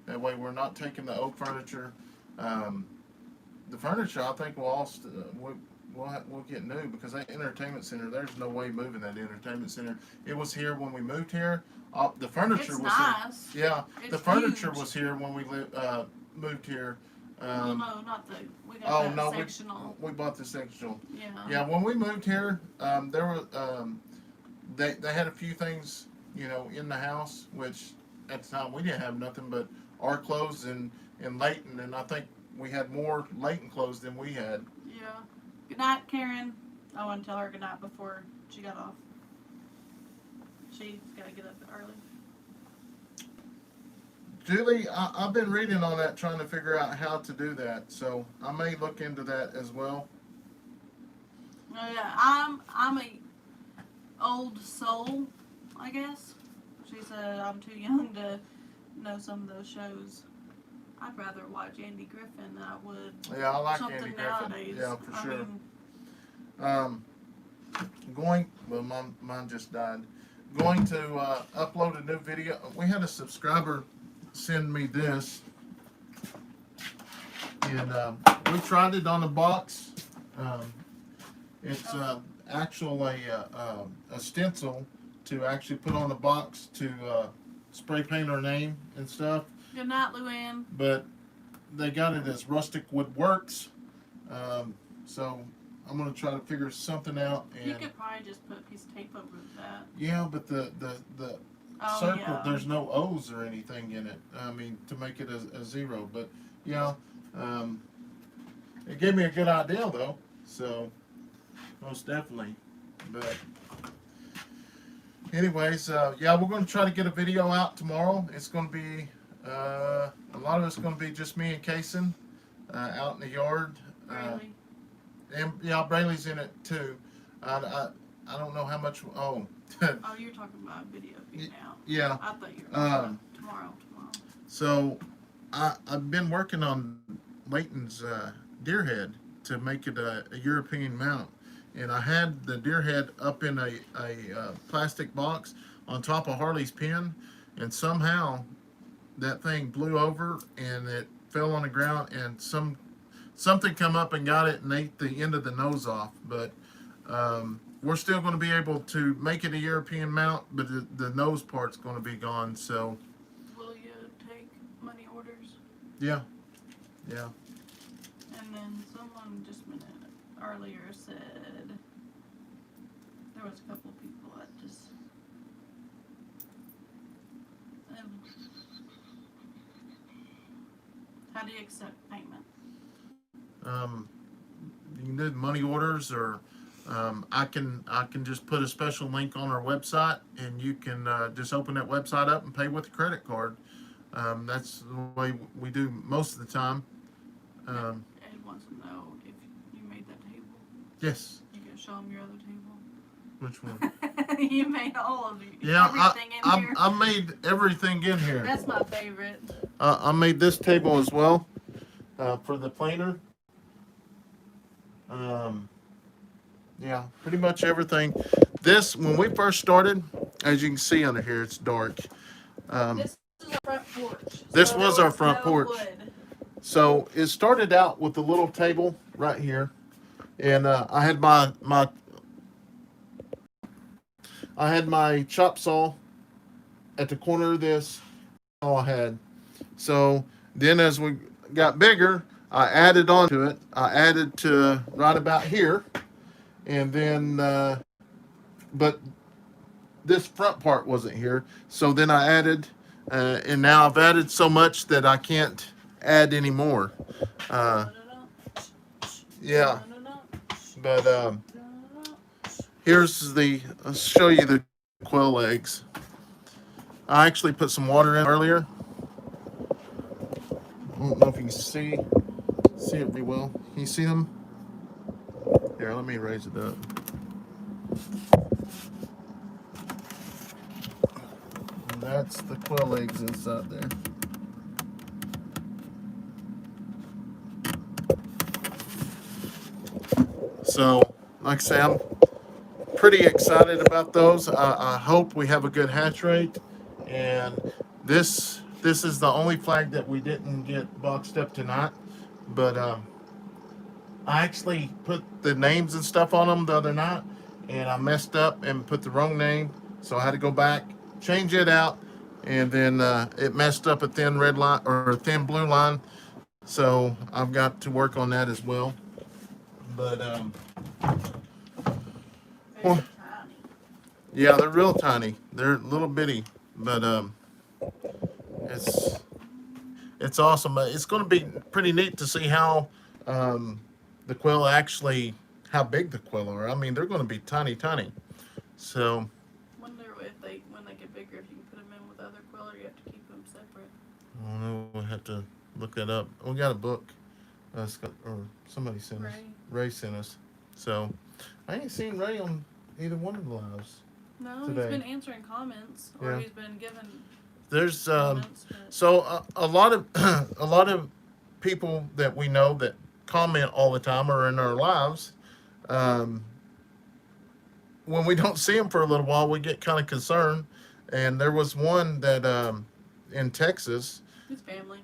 That way we're not taking the old furniture. The furniture, I think we'll get new, because that entertainment center, there's no way moving that entertainment center. It was here when we moved here. The furniture It's was nice. here. Yeah, It's the furniture huge. was here when we moved here. No, not the. We got that sectional. We bought the sectional. Yeah. Yeah, when we moved here, there were they had a few things, you know, in the house, which at the time we didn't have nothing but our clothes and Leighton, and I think we had more Leighton clothes than we had. Yeah. Good night, Karen. I want to tell her good night before she got off. She's got to get up early. Julie, I've been reading on that, trying to figure out how to do that, so I may look into that as well. Oh yeah, I'm a old soul, I guess. She said I'm too young to know some of those shows. I'd rather watch Andy Griffin than I would Yeah, I like something Andy Griffin. nowadays. Yeah, for I sure. mean, Mine just died. Going to upload a new video. We had a subscriber send me this, and we tried it on a box. It's actually a stencil to actually put on the box to spray paint our name and stuff. good night, Luann. But they got it as Rustic Woodworks. So I'm gonna try to figure something out. And You could probably just put a piece of tape over that. yeah, but the Oh, circle, yeah. there's no O's or anything in it. I mean, to make it a zero. But yeah, it gave me a good idea though. So most definitely. But anyways, yeah, we're going to try to get a video out tomorrow. It's going to be a lot of it's going to be just me and Kason out in the yard. Really? And yeah, Brayley's in it too. I don't know how much. Oh. Oh, you're talking about a video feed now. Yeah. I thought you were talking about tomorrow. So I've been working on Leighton's deer head to make it a European mount, and I had the deer head up in a plastic box on top of Harley's pen, and somehow that thing blew over and it fell on the ground, and something come up and got it and ate the end of the nose off. But we're still going to be able to make it a European mount, but the nose part's going to be gone. So Will you take money orders? yeah. And then someone just a minute earlier said there was a couple of people that just how do you accept payment? You can do money orders, or I can just put a special link on our website, and you can just open that website up and pay with a credit card. That's the way we do most of the time. Ed wants to know if you made that table. Yes. You can show him your other table. Which one? You made all of it. Yeah, Everything in here. I made everything in here. That's my favorite. I made this table as well for the planer. Yeah, pretty much everything. This, when we first started, as you can see under here, it's dark. This is our front porch. This So was there our front no porch. wood. So it started out with a little table right here, and I had my chop saw at the corner of this. All I had. So then, as we got bigger, I added on to it. I added to right about here, and then, but this front part wasn't here. So then I added, and now I've added so much that I can't add any more. Yeah, but here's I'll show you the quail eggs. I actually put some water in earlier. I don't know if you can see it pretty well. Can you see them? Here, let me raise it up. And that's the quail eggs inside there. So, like I say, I'm pretty excited about those. I hope we have a good hatch rate. And this is the only flag that we didn't get boxed up tonight. But I actually put the names and stuff on them the other night, and I messed up and put the wrong name. So I had to go back, change it out, and then it messed up a thin red line or a thin blue line. So I've got to work on that as well. But well, Tiny. yeah, they're real tiny. They're little bitty, but it's awesome. It's going to be pretty neat to see how the quill actually, how big the quill are. I mean, they're going to be tiny, tiny. So. Wonder if when they get bigger, if you can put them in with other quill, or you have to keep them separate. I don't know. We'll have to look that up. We got a book. Or somebody sent us. Ray sent us. So I ain't seen Ray on either one of the lives. No, today. He's been answering comments, or Yeah. he's been giving There's comments. But so a lot of a lot of people that we know that comment all the time are in our lives. When we don't see them for a little while, we get kind of concerned. And there was one that in Texas. it's family.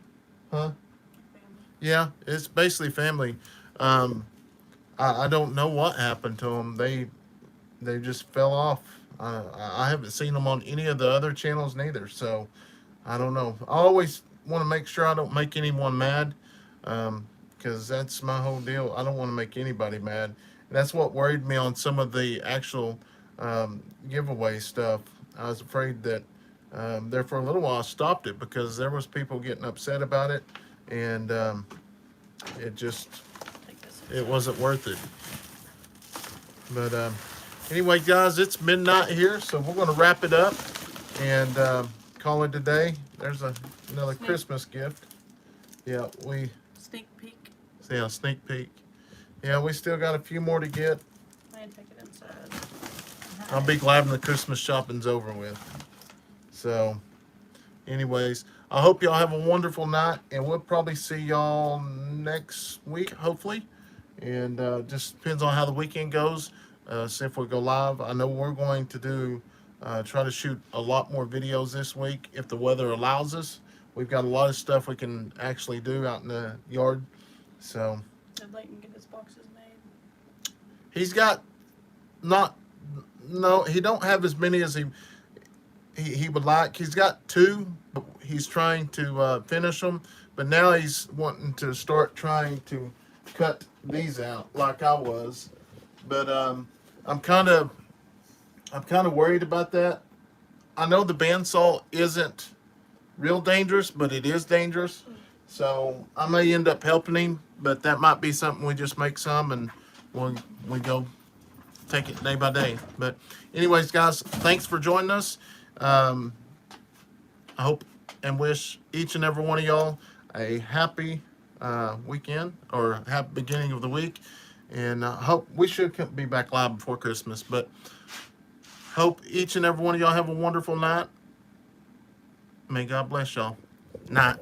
Huh? Family. Yeah, it's basically family. I don't know what happened to them. They just fell off. I haven't seen them on any of the other channels neither. So I don't know. I always want to make sure I don't make anyone mad, because that's my whole deal. I don't want to make anybody mad. And that's what worried me on some of the actual giveaway stuff. I was afraid that there for a little while I stopped it because there was people getting upset about it, and it wasn't worth it. But anyway, guys, it's midnight here, so we're going to wrap it up and call it a day. There's another Christmas gift. Yeah, Sneak peek. sneak peek. Yeah, we still got a few more to get. I had to take it inside. I'll be glad when the Christmas shopping's over with. So, anyways, I hope y'all have a wonderful night, and we'll probably see y'all next week, hopefully. And just depends on how the weekend goes. See if we go live. I know we're going to do try to shoot a lot more videos this week if the weather allows us. We've got a lot of stuff we can actually do out in the yard. So Did Leighton get his boxes made? he's got he don't have as many as he would like. He's got 2, but he's trying to finish them. But now he's wanting to start trying to cut these out like I was. But I'm kind of worried about that. I know the bandsaw isn't real dangerous, but it is dangerous. So I may end up helping him, but that might be something we just make some and we go take it day by day. But anyways, guys, thanks for joining us. I hope and wish each and every one of y'all a happy weekend or happy beginning of the week. And hope we should be back live before Christmas. But hope each and every one of y'all have a wonderful night. May God bless y'all. Night.